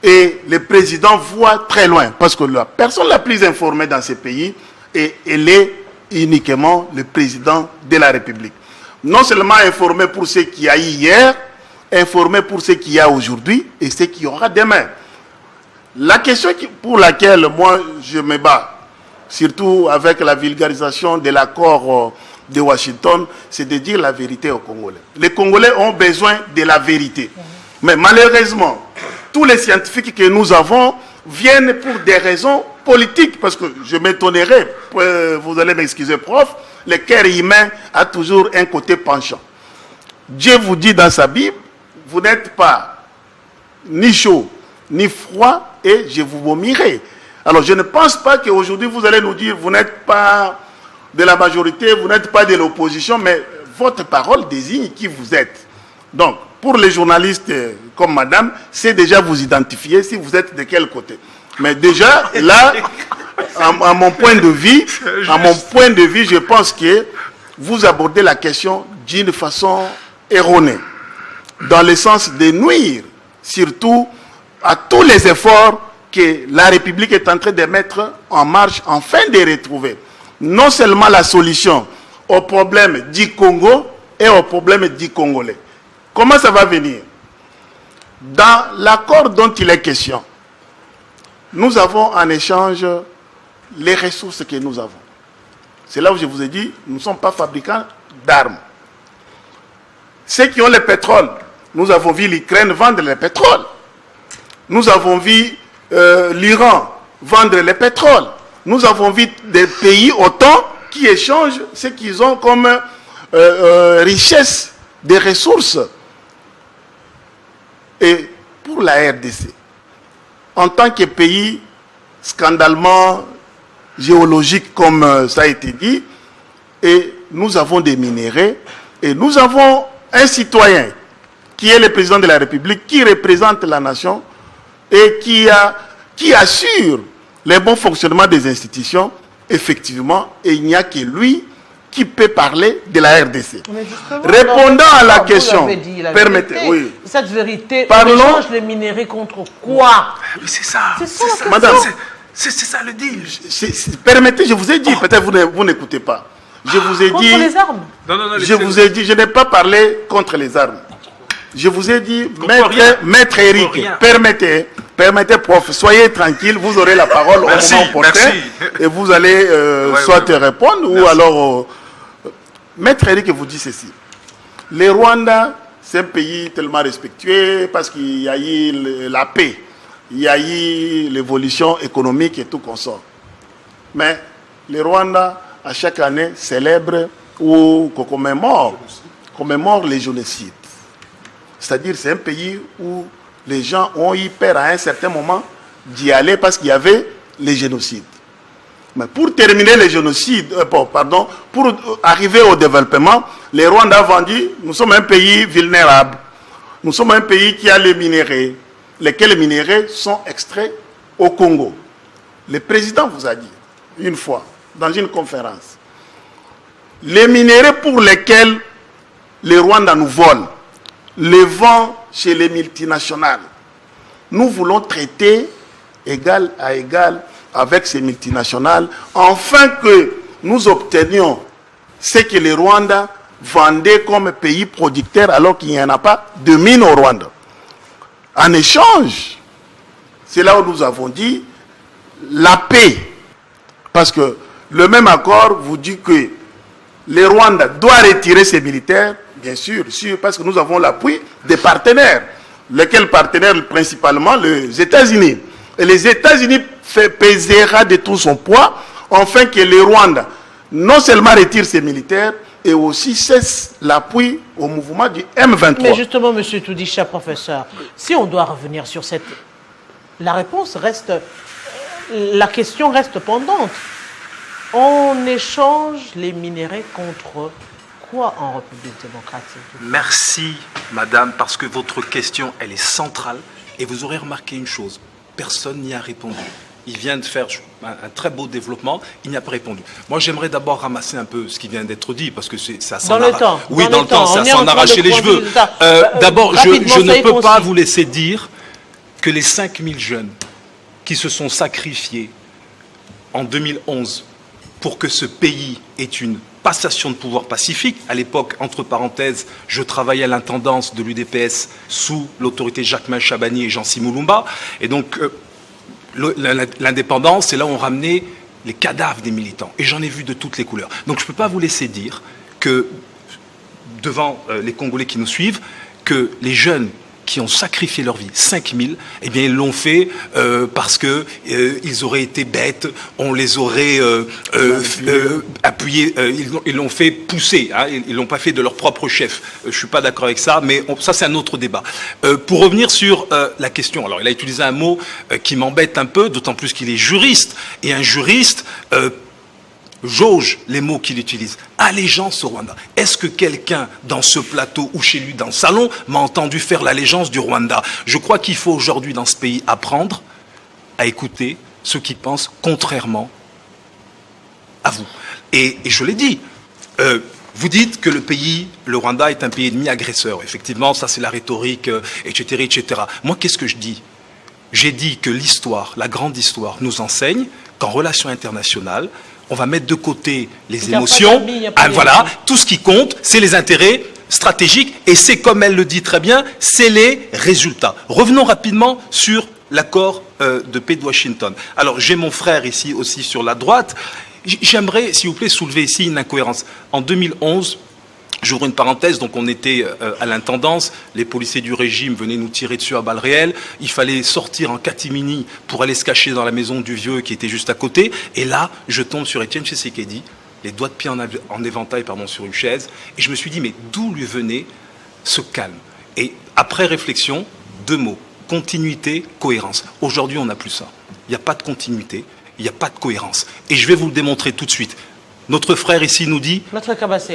S6: Et le président voit très loin, parce que la personne la plus informée dans ce pays, elle est uniquement le président de la République. Non seulement informé pour ce qu'il y a eu hier, informé pour ce qu'il y a aujourd'hui et ce qu'il y aura demain. La question pour laquelle moi je me bats, surtout avec la vulgarisation de l'accord de Washington, c'est de dire la vérité aux Congolais. Les Congolais ont besoin de la vérité. Mais malheureusement, tous les scientifiques que nous avons viennent pour des raisons politiques. Parce que je m'étonnerais, vous allez m'excuser, prof, le cœur humain a toujours un côté penchant. Dieu vous dit dans sa Bible, vous n'êtes pas ni chaud, ni froid, et je vous vomirai. Alors je ne pense pas qu'aujourd'hui vous allez nous dire, vous n'êtes pas de la majorité, vous n'êtes pas de l'opposition, mais votre parole désigne qui vous êtes. Donc, pour les journalistes comme madame, c'est déjà vous identifier si vous êtes de quel côté. Mais déjà, là, à mon point de vue, je pense que vous abordez la question d'une façon erronée. dans le sens de nuire surtout à tous les efforts que la République est en train de mettre en marche afin de retrouver non seulement la solution au problème du Congo et au problème du Congolais. Comment ça va venir? Dans l'accord dont il est question, nous avons en échange les ressources que nous avons. C'est là où je vous ai dit, nous ne sommes pas fabricants d'armes. Ceux qui ont le pétrole, nous avons vu l'Ukraine vendre le pétrole. Nous avons vu l'Iran vendre le pétrole. Nous avons vu des pays autant qui échangent ce qu'ils ont comme richesse des ressources. Et pour la RDC, en tant que pays scandalement géologique, comme ça a été dit, et nous avons des minéraux, et nous avons un citoyen qui est le président de la République, qui représente la nation et qui assure le bon fonctionnement des institutions, effectivement, et il n'y a que lui qui peut parler de la RDC. Répondant à la question, permettez, oui.
S1: Cette vérité,
S6: Parlons.
S1: on échange les minéraux contre quoi?
S5: C'est ça.
S1: C'est ça, la
S6: Madame,
S5: C'est ça le deal.
S6: permettez, je vous ai dit, peut-être vous n'écoutez pas. Je vous ai
S1: Contre
S6: dit,
S1: les armes.
S5: Non,
S6: je vous ai dit, je n'ai pas parlé contre les armes. Je vous ai dit,
S5: rien.
S6: maître Eric,
S5: rien.
S6: permettez, prof, soyez tranquille, vous aurez la parole au moment opportun, et vous allez soit répondre, ou alors... Maître Eric vous dit ceci. Le Rwanda, c'est un pays tellement respectueux parce qu'il y a eu la paix, il y a eu l'évolution économique et tout consort. Mais le Rwanda, à chaque année, célèbre ou commémore les génocides. C'est-à-dire c'est un pays où les gens ont eu peur à un certain moment d'y aller parce qu'il y avait les génocides. Mais pour terminer les génocides, pour arriver au développement, les Rwandais ont vendu, nous sommes un pays vulnérable. Nous sommes un pays qui a les minéraux, lesquels minéraux sont extraits au Congo. Le président vous a dit, une fois, dans une conférence, les minéraux pour lesquels les Rwandais nous volent, les vendent chez les multinationales. Nous voulons traiter égal à égal avec ces multinationales, afin que nous obtenions ce que les Rwandais vendaient comme pays producteur alors qu'il n'y en a pas de mines au Rwanda. En échange, c'est là où nous avons dit la paix. Parce que le même accord vous dit que les Rwandais doivent retirer ses militaires, bien sûr, parce que nous avons l'appui des partenaires. Lesquels partenaires? Principalement les États-Unis. Et les États-Unis pèsera de tout son poids, afin que le Rwanda non seulement retire ses militaires, et aussi cesse l'appui au mouvement du M23.
S1: Mais justement, M. Toudisha, professeur, si on doit revenir sur cette... La réponse reste... La question reste pendante. On échange les minéraux contre quoi en République démocratique?
S5: Merci, madame, parce que votre question, elle est centrale. Et vous aurez remarqué une chose. Personne n'y a répondu. Il vient de faire un très beau développement, il n'y a pas répondu. Moi, j'aimerais d'abord ramasser un peu ce qui vient d'être dit, parce que ça s'en
S1: Dans le temps.
S5: Oui, dans le temps, ça s'en arracher les cheveux. D'abord, je ne peux pas vous laisser dire que les 5000 jeunes qui se sont sacrifiés en 2011 pour que ce pays ait une passation de pouvoir pacifique. À l'époque, entre parenthèses, je travaillais à l'intendance de l'UDPS sous l'autorité Jacquemin Chabani et Jean Simulumba. Et donc, l'indépendance, c'est là où on ramenait les cadavres des militants. Et j'en ai vu de toutes les couleurs. Donc, je ne peux pas vous laisser dire que, devant les Congolais qui nous suivent, que les jeunes qui ont sacrifié leur vie, 5000, eh bien ils l'ont fait parce que ils auraient été bêtes, on les aurait appuyés, ils l'ont fait pousser, hein, ils l'ont pas fait de leur propre chef. Je suis pas d'accord avec ça, mais ça c'est un autre débat. Pour revenir sur la question, alors il a utilisé un mot qui m'embête un peu, d'autant plus qu'il est juriste, et un juriste jauge les mots qu'il utilise. Allégeance au Rwanda. Est-ce que quelqu'un dans ce plateau ou chez lui dans le salon m'a entendu faire l'allégeance du Rwanda? Je crois qu'il faut aujourd'hui dans ce pays apprendre à écouter ceux qui pensent contrairement à vous. Et je l'ai dit, Vous dites que le Rwanda est un pays ennemi agresseur. Effectivement, ça c'est la rhétorique, etc., etc. Moi, qu'est-ce que je dis? J'ai dit que l'histoire, la grande histoire, nous enseigne qu'en relations internationales, on va mettre de côté les émotions. Voilà, tout ce qui compte, c'est les intérêts stratégiques. Et c'est, comme elle le dit très bien, c'est les résultats. Revenons rapidement sur l'accord de paix de Washington. Alors, j'ai mon frère ici aussi sur la droite. J'aimerais, s'il vous plaît, soulever ici une incohérence. En 2011, j'ouvre une parenthèse, donc on était à l'intendance, les policiers du régime venaient nous tirer dessus à balles réelles, il fallait sortir en catimini pour aller se cacher dans la maison du vieux qui était juste à côté, et là, je tombe sur Étienne Tshisekedi, les doigts de pied en éventail sur une chaise, et je me suis dit, mais d'où lui venait ce calme? Et après réflexion, 2 mots, continuité, cohérence. Aujourd'hui, on n'a plus ça. Il n'y a pas de continuité. Il n'y a pas de cohérence. Et je vais vous le démontrer tout de suite. Notre frère ici nous dit...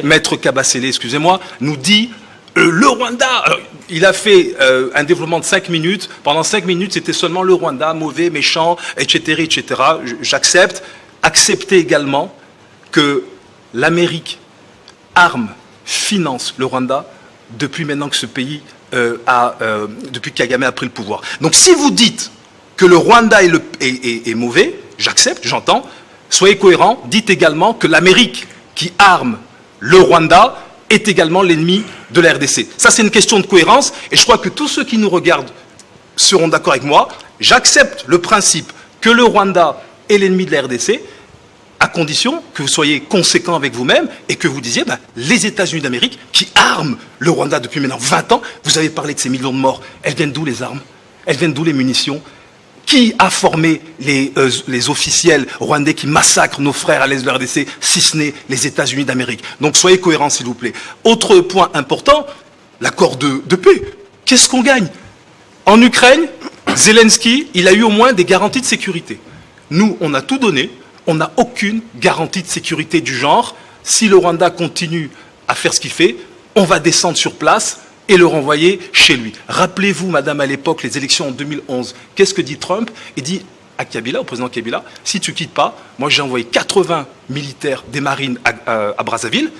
S5: Maître Kabasele, excusez-moi, nous dit... le Rwanda, alors, il a fait un développement de 5 minutes. Pendant 5 minutes, c'était seulement le Rwanda, mauvais, méchant, etc., etc. J'accepte. Acceptez également que l'Amérique arme, finance le Rwanda depuis maintenant que ce pays depuis que Kagame a pris le pouvoir. Donc si vous dites que le Rwanda est mauvais, j'accepte, j'entends. Soyez cohérents, dites également que l'Amérique qui arme le Rwanda est également l'ennemi de la RDC. Ça, c'est une question de cohérence, et je crois que tous ceux qui nous regardent seront d'accord avec moi. J'accepte le principe que le Rwanda est l'ennemi de la RDC, à condition que vous soyez conséquents avec vous-même et que vous disiez, les États-Unis d'Amérique qui arment le Rwanda depuis maintenant 20 ans, vous avez parlé de ces millions de morts, elles viennent d'où les armes? Elles viennent d'où les munitions? Qui a formé les officiels rwandais qui massacrent nos frères à l'est de la RDC, si ce n'est les États-Unis d'Amérique? Donc soyez cohérents, s'il vous plaît. Autre point important, l'accord de paix. Qu'est-ce qu'on gagne? En Ukraine, Zelensky, il a eu au moins des garanties de sécurité. Nous, on a tout donné, on n'a aucune garantie de sécurité du genre. Si le Rwanda continue à faire ce qu'il fait, on va descendre sur place et le renvoyer chez lui. Rappelez-vous, madame, à l'époque, les élections en 2011, qu'est-ce que dit Trump? Il dit à Kabila, au président Kabila, si tu ne quittes pas, moi j'ai envoyé 80 militaires des marines à Brazzaville.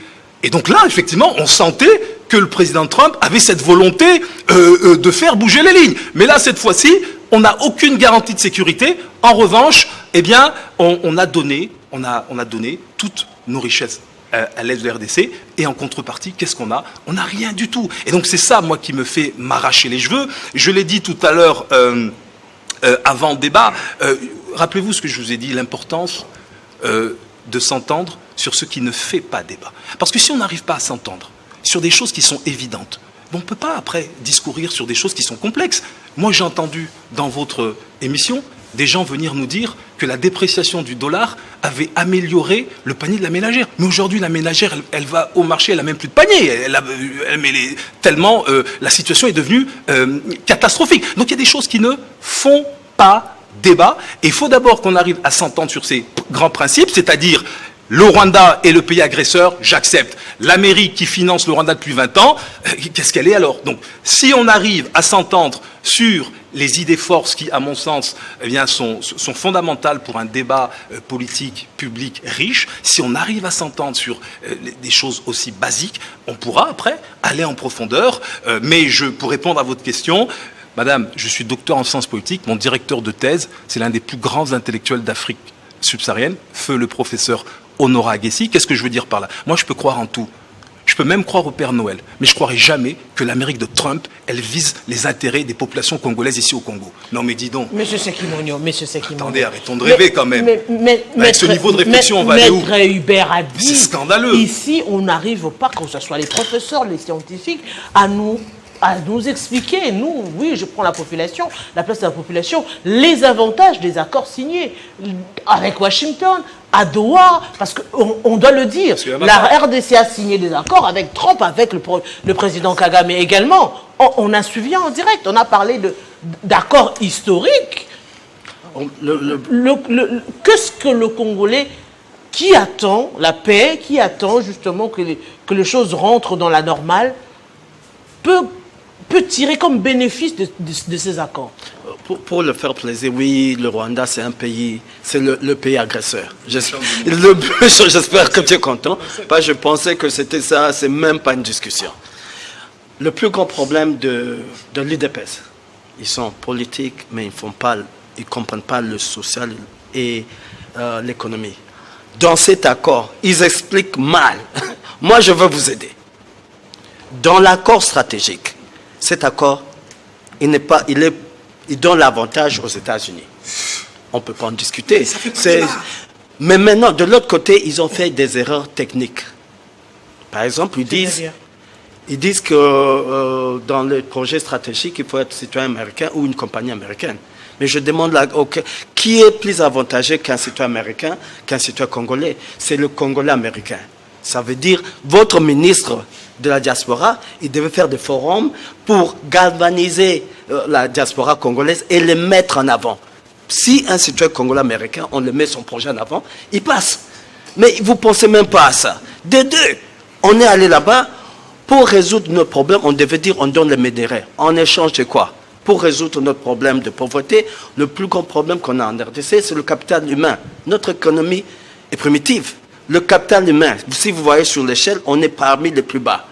S5: Et donc là, effectivement, on sentait que le président Trump avait cette volonté de faire bouger les lignes. Mais là, cette fois-ci, on n'a aucune garantie de sécurité. En revanche, eh bien, on a donné toutes nos richesses à l'est de la RDC, et en contrepartie, qu'est-ce qu'on a? On n'a rien du tout. Et donc c'est ça, moi, qui me fait m'arracher les cheveux. Je l'ai dit tout à l'heure, avant le débat, rappelez-vous ce que je vous ai dit, l'importance de s'entendre sur ce qui ne fait pas débat. Parce que si on n'arrive pas à s'entendre sur des choses qui sont évidentes, on ne peut pas après discourir sur des choses qui sont complexes. Moi, j'ai entendu dans votre émission des gens venir nous dire que la dépréciation du dollar avait amélioré le panier de la ménagère. Mais aujourd'hui, la ménagère, elle va au marché, elle n'a même plus de panier. Tellement la situation est devenue catastrophique. Donc il y a des choses qui ne font pas débat. Et il faut d'abord qu'on arrive à s'entendre sur ces grands principes, c'est-à-dire le Rwanda est le pays agresseur, j'accepte. L'Amérique qui finance le Rwanda depuis 20 ans, qu'est-ce qu'elle est alors? Donc, si on arrive à s'entendre sur les idées forces qui, à mon sens, eh bien, sont fondamentales pour un débat politique, public, riche, si on arrive à s'entendre sur des choses aussi basiques, on pourra après aller en profondeur. Mais pour répondre à votre question, madame, je suis docteur en sciences politiques, mon directeur de thèse, c'est l'un des plus grands intellectuels d'Afrique subsaharienne, feu le professeur Honora Agassi. Qu'est-ce que je veux dire par là? Moi, je peux croire en tout. Je peux même croire au Père Noël. Mais je ne croirais jamais que l'Amérique de Trump, elle vise les intérêts des populations congolaises ici au Congo. Non, mais dis donc.
S1: Monsieur Sekimounio,
S5: attendez, arrêtons de rêver quand même. Avec ce niveau de réflexion, on va aller où?
S1: Maître Hubert a dit,
S5: c'est scandaleux.
S1: Ici, on n'arrive pas, que ce soit les professeurs, les scientifiques, à nous expliquer, nous, oui, je prends la population, la place de la population, les avantages des accords signés avec Washington, à Doha, parce qu'on doit le dire, la RDC a signé des accords avec Trump, avec le président Kagame également. On a suivi en direct, on a parlé d'accords historiques. Qu'est-ce que le Congolais qui attend la paix, qui attend justement que les choses rentrent dans la normale, peut peut tirer comme bénéfice de ces accords?
S3: Pour le faire plaisir, oui, le Rwanda, c'est un pays, c'est le pays agresseur. J'espère que tu es content. Je pensais que c'était ça, c'est même pas une discussion. Le plus grand problème de l'UDPS, ils sont politiques, mais ils ne comprennent pas le social et l'économie. Dans cet accord, ils expliquent mal. Moi, je veux vous aider. Dans l'accord stratégique, cet accord, il donne l'avantage aux États-Unis. On ne peut pas en discuter. Mais maintenant, de l'autre côté, ils ont fait des erreurs techniques. Par exemple, ils disent que dans le projet stratégique, il faut être citoyen américain ou une compagnie américaine. Mais je demande qui est plus avantagé qu'un citoyen américain, qu'un citoyen congolais? C'est le Congolais américain. Ça veut dire, votre ministre de la diaspora, il devait faire des forums pour galvaniser la diaspora congolaise et les mettre en avant. Si un citoyen congolais américain, on le met son projet en avant, il passe. Mais vous ne pensez même pas à ça. De deux, on est allé là-bas, pour résoudre nos problèmes, on devait dire on donne les minerais. En échange de quoi? Pour résoudre notre problème de pauvreté, le plus grand problème qu'on a en RDC, c'est le capital humain. Notre économie est primitive. Le capital humain, si vous voyez sur l'échelle, on est parmi les plus bas.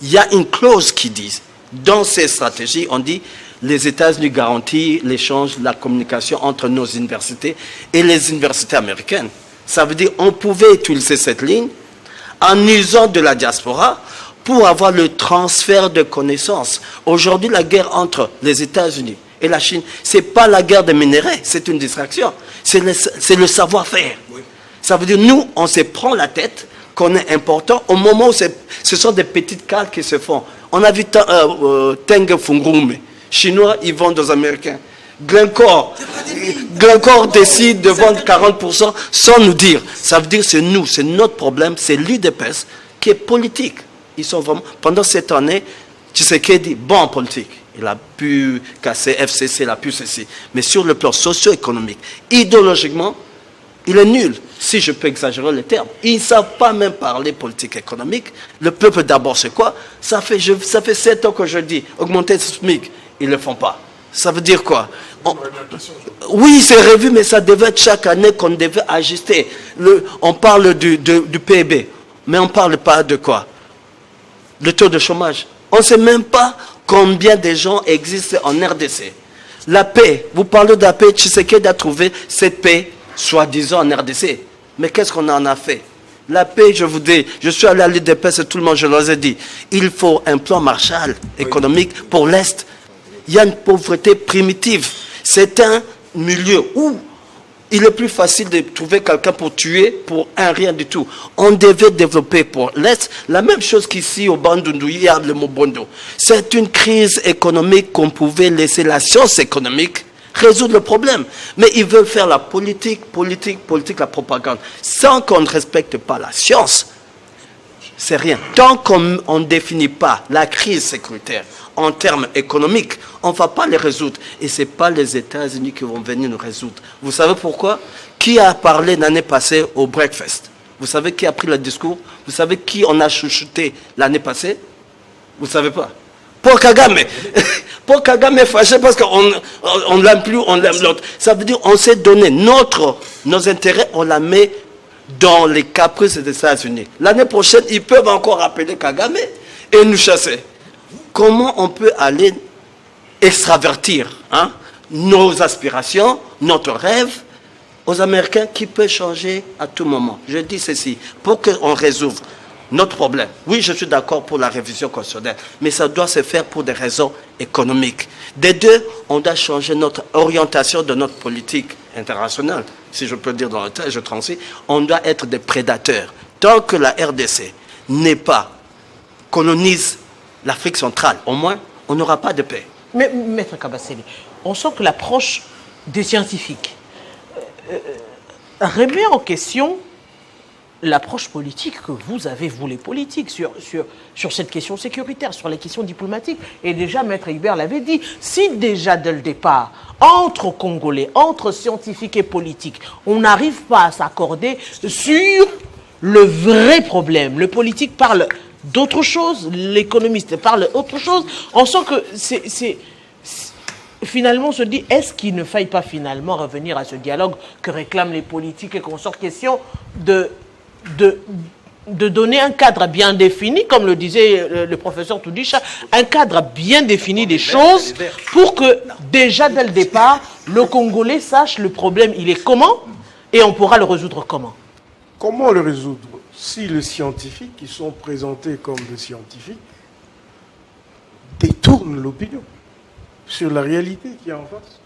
S3: Il y a une clause qui dit, dans ces stratégies, on dit les États-Unis garantissent l'échange, la communication entre nos universités et les universités américaines. Ça veut dire qu'on pouvait utiliser cette ligne en usant de la diaspora pour avoir le transfert de connaissances. Aujourd'hui, la guerre entre les États-Unis et la Chine, ce n'est pas la guerre des minéraux, c'est une distraction. C'est le savoir-faire. Oui. Ça veut dire, nous, on se prend la tête qu'on est important au moment où ce sont des petites cales qui se font. On a vu Teng Fungurume. Chinois, ils vendent aux Américains. Glencore décide de vendre 40% sans nous dire. Ça veut dire, c'est nous, c'est notre problème, c'est l'UDPS qui est politique. Ils sont vraiment, pendant cette année, Tshisekedi, bon en politique. Il a pu casser FCC, il a pu ceci. Mais sur le plan socio-économique, idéologiquement, il est nul, si je peux exagérer les termes. Ils ne savent pas même parler politique économique. Le peuple d'abord, c'est quoi? Ça fait 7 ans que je dis, augmenter le SMIC. Ils ne le font pas. Ça veut dire quoi? Oui, c'est revu, mais ça devait être chaque année qu'on devait ajuster. On parle du PIB, mais on ne parle pas de quoi? Le taux de chômage. On ne sait même pas combien de gens existent en RDC. La paix, vous parlez de la paix, Tshisekedi a trouvé cette paix, soi-disant en RDC. Mais qu'est-ce qu'on en a fait? La paix, je vous dis, je suis allé à l'UDPS et tout le monde, je leur ai dit, il faut un plan Marshall économique pour l'Est. Il y a une pauvreté primitive. C'est un milieu où il est plus facile de trouver quelqu'un pour tuer pour un rien du tout. On devait développer pour l'Est la même chose qu'ici au Bandundu, il y a le Mobondo. C'est une crise économique qu'on pouvait laisser la science économique résoudre le problème. Mais ils veulent faire la politique, la propagande. Sans qu'on ne respecte pas la science, c'est rien. Tant qu'on ne définit pas la crise sécuritaire en termes économiques, on ne va pas les résoudre. Et ce n'est pas les États-Unis qui vont venir nous résoudre. Vous savez pourquoi? Qui a parlé l'année passée au breakfast? Vous savez qui a pris le discours? Vous savez qui on a chouchouté l'année passée? Vous ne savez pas? Paul Kagame. Paul Kagame est fâché parce qu'on ne l'aime plus, on l'aime l'autre. Ça veut dire qu'on s'est donné nos intérêts, on la met dans les caprices des États-Unis. L'année prochaine, ils peuvent encore appeler Kagame et nous chasser. Comment on peut aller extravertir nos aspirations, notre rêve aux Américains qui peut changer à tout moment? Je dis ceci, pour qu'on résolve notre problème. Oui, je suis d'accord pour la révision constitutionnelle, mais ça doit se faire pour des raisons économiques. Des deux, on doit changer notre orientation de notre politique internationale. Si je peux dire dans le temps, je transite, on doit être des prédateurs. Tant que la RDC n'est pas colonise l'Afrique centrale, au moins, on n'aura pas de paix.
S1: Mais, Maître Kabasele, on sent que l'approche des scientifiques remet en question l'approche politique que vous avez, vous les politiques, sur cette question sécuritaire, sur les questions diplomatiques. Et déjà, Maître Hubert l'avait dit, si déjà dès le départ, entre Congolais, entre scientifiques et politiques, on n'arrive pas à s'accorder sur le vrai problème, le politique parle d'autre chose, l'économiste parle autre chose. On sent que finalement, on se dit, est-ce qu'il ne faille pas finalement revenir à ce dialogue que réclament les politiques et qu'on sort question de donner un cadre bien défini, comme le disait le professeur Toudicha, un cadre bien défini des choses pour que déjà dès le départ, le Congolais sache le problème, il est comment et on pourra le résoudre comment.
S2: Comment le résoudre si les scientifiques qui sont présentés comme des scientifiques détournent l'opinion sur la réalité qui est en face?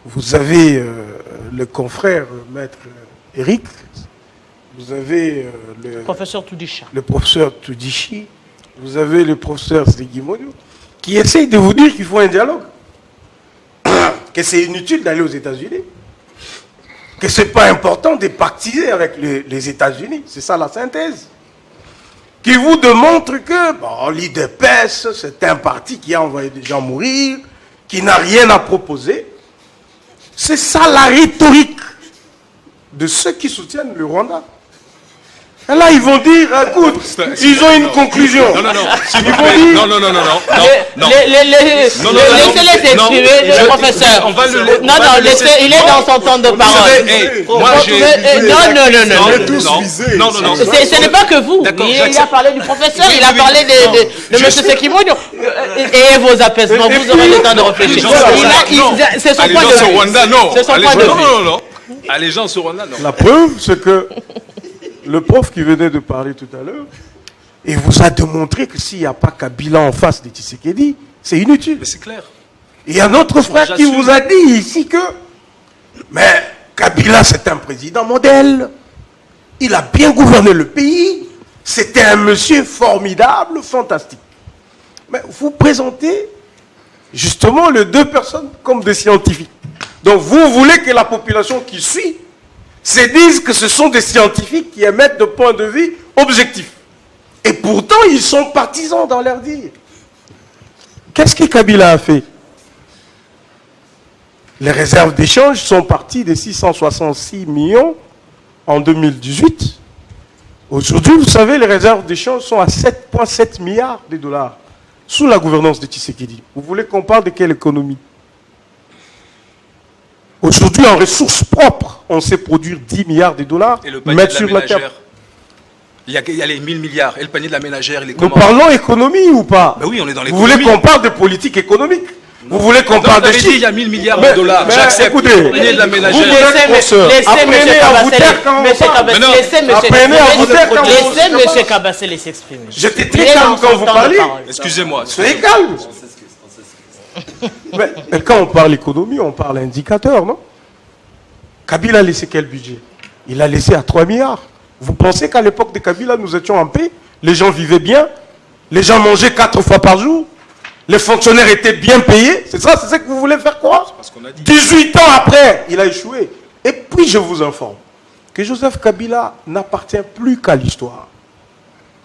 S2: Vous avez le confrère maître Eric, vous avez le
S1: professeur Toudicha,
S2: vous avez le professeur Stegimodio, qui essayent de vous dire qu'il faut un dialogue, que c'est inutile d'aller aux États-Unis, que ce n'est pas important de pactiser avec les États-Unis. C'est ça la synthèse. Qui vous démontre que l'IDPS, c'est un parti qui a envoyé des gens mourir, qui n'a rien à proposer. C'est ça la rhétorique de ceux qui soutiennent le Rwanda. Et là, ils vont dire, écoute, ils ont une conclusion.
S7: Non.
S2: Ils vont dire...
S7: Non.
S1: Laissez-les s'exprimer, le professeur. Il est dans son temps de parole. Non. Ce n'est pas que vous. Il a parlé du professeur, il a parlé de M. Sekimodio. Et vos apaisements, vous aurez le temps de réfléchir. C'est son point de vue.
S7: Non. Allégeance au Rwanda, non.
S2: La preuve, c'est que le prof qui venait de parler tout à l'heure, il vous a démontré que s'il n'y a pas Kabila en face de Tshisekedi, c'est inutile.
S7: Mais c'est clair.
S2: Il y a notre frère qui vous a dit ici que mais Kabila, c'est un président modèle. Il a bien gouverné le pays. C'était un monsieur formidable, fantastique. Mais vous présentez justement les deux personnes comme des scientifiques. Donc vous voulez que la population qui suit se dise que ce sont des scientifiques qui émettent de points de vue objectifs. Et pourtant, ils sont partisans dans leur dire. Qu'est-ce que Kabila a fait? Les réserves d'échange sont parties de 666 millions en 2018. Aujourd'hui, vous savez, les réserves d'échange sont à 7,7 milliards de dollars sous la gouvernance de Tshisekedi. Vous voulez qu'on parle de quelle économie? Aujourd'hui, en ressources propres, on sait produire 10 milliards de dollars.
S7: Et le panier de la ménagère, il y a les 1000 milliards. Et le panier de la ménagère, il est comment?
S2: Nous parlons économie ou pas?
S7: Ben oui, on est dans
S2: Vous
S7: l'économie.
S2: voulez qu'on parle de politique économique? Vous voulez qu'on parle de chiffres?
S7: Il y a 1000 milliards de dollars. J'accepte.
S2: Écoutez,
S7: le panier de la ménagère.
S1: Laissez M. Kabasele s'exprimer.
S2: J'étais très calme quand vous parliez.
S7: Excusez-moi.
S2: Soyez calme. Mais quand on parle économie, on parle indicateur, non? Kabila a laissé quel budget? Il a laissé à 3 milliards. Vous pensez qu'à l'époque de Kabila, nous étions en paix? Les gens vivaient bien? Les gens mangeaient 4 fois par jour? Les fonctionnaires étaient bien payés? C'est ça, c'est ce que vous voulez faire croire? 18 ans après, il a échoué. Et puis je vous informe que Joseph Kabila n'appartient plus qu'à l'histoire.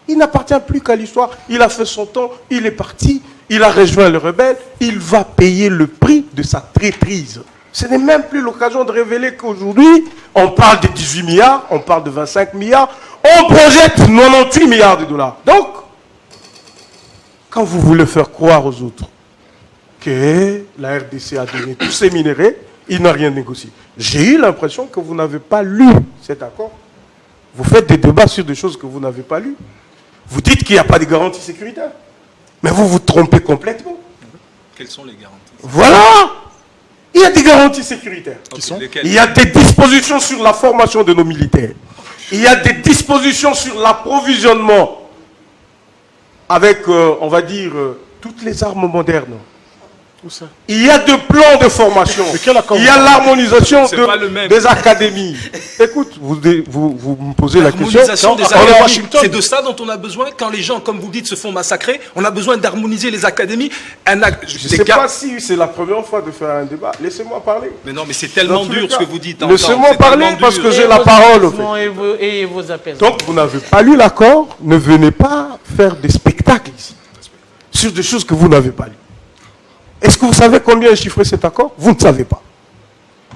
S2: Il n'appartient plus qu'à l'histoire. Il a fait son temps, il est parti, il a rejoint les rebelles, il va payer le prix de sa traîtrise. Ce n'est même plus l'occasion de révéler qu'aujourd'hui, on parle de 18 milliards, on parle de 25 milliards, on projette 98 milliards de dollars. Donc, quand vous voulez faire croire aux autres que la RDC a donné tous ces minéraux, il n'a rien négocié. J'ai eu l'impression que vous n'avez pas lu cet accord. Vous faites des débats sur des choses que vous n'avez pas lues. Vous dites qu'il n'y a pas de garantie sécuritaire. Mais vous vous trompez complètement.
S7: Quelles sont les garanties?
S2: Voilà! Il y a des garanties sécuritaires. Il y a des dispositions sur la formation de nos militaires. Il y a des dispositions sur l'approvisionnement avec, on va dire, toutes les armes modernes. Il y a des plans de formation. Il y a l'harmonisation des académies. Écoute, vous me posez la question.
S7: L'harmonisation des académies, c'est de ça dont on a besoin. Quand les gens, comme vous dites, se font massacrer, on a besoin d'harmoniser les académies.
S2: Je ne sais pas si c'est la première fois de faire un débat. Laissez-moi parler.
S7: Mais non, mais c'est tellement dur ce que vous dites.
S2: Laissez-moi parler parce que j'ai la parole.
S1: Et vos apaisements.
S2: Donc, vous n'avez pas lu l'accord. Ne venez pas faire des spectacles ici sur des choses que vous n'avez pas lues. Est-ce que vous savez combien est chiffré cet accord? Vous ne savez pas.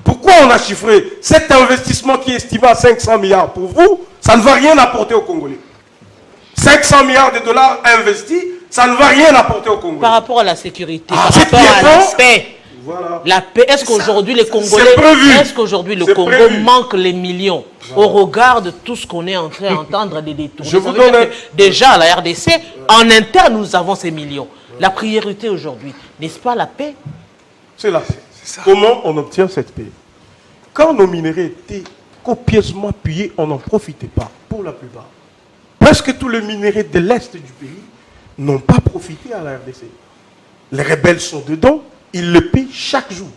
S2: Pourquoi on a chiffré cet investissement qui est estimé à 500 milliards pour vous? Ça ne va rien apporter aux Congolais. 500 milliards de dollars investis, ça ne va rien apporter au Congo.
S1: Par rapport à la sécurité,
S2: Ah,
S1: par
S2: c'est
S1: rapport à la
S2: piéton.
S1: paix.
S2: Voilà.
S1: La paix. Est-ce qu'aujourd'hui les Congolais,
S2: c'est prévu.
S1: est-ce qu'aujourd'hui le
S2: C'est
S1: Congo
S2: prévu.
S1: manque les millions au regard de tout ce qu'on est en train d'entendre des détours?
S2: Je vous donne
S1: Déjà à la RDC, en interne, nous avons ces millions. La priorité aujourd'hui, n'est-ce pas la paix?
S2: C'est là. Comment on obtient cette paix? Quand nos minéraux étaient copieusement pillés, on n'en profitait pas, pour la plupart. Presque tous les minéraux de l'Est du pays n'ont pas profité à la RDC. Les rebelles sont dedans, ils le pillent chaque jour.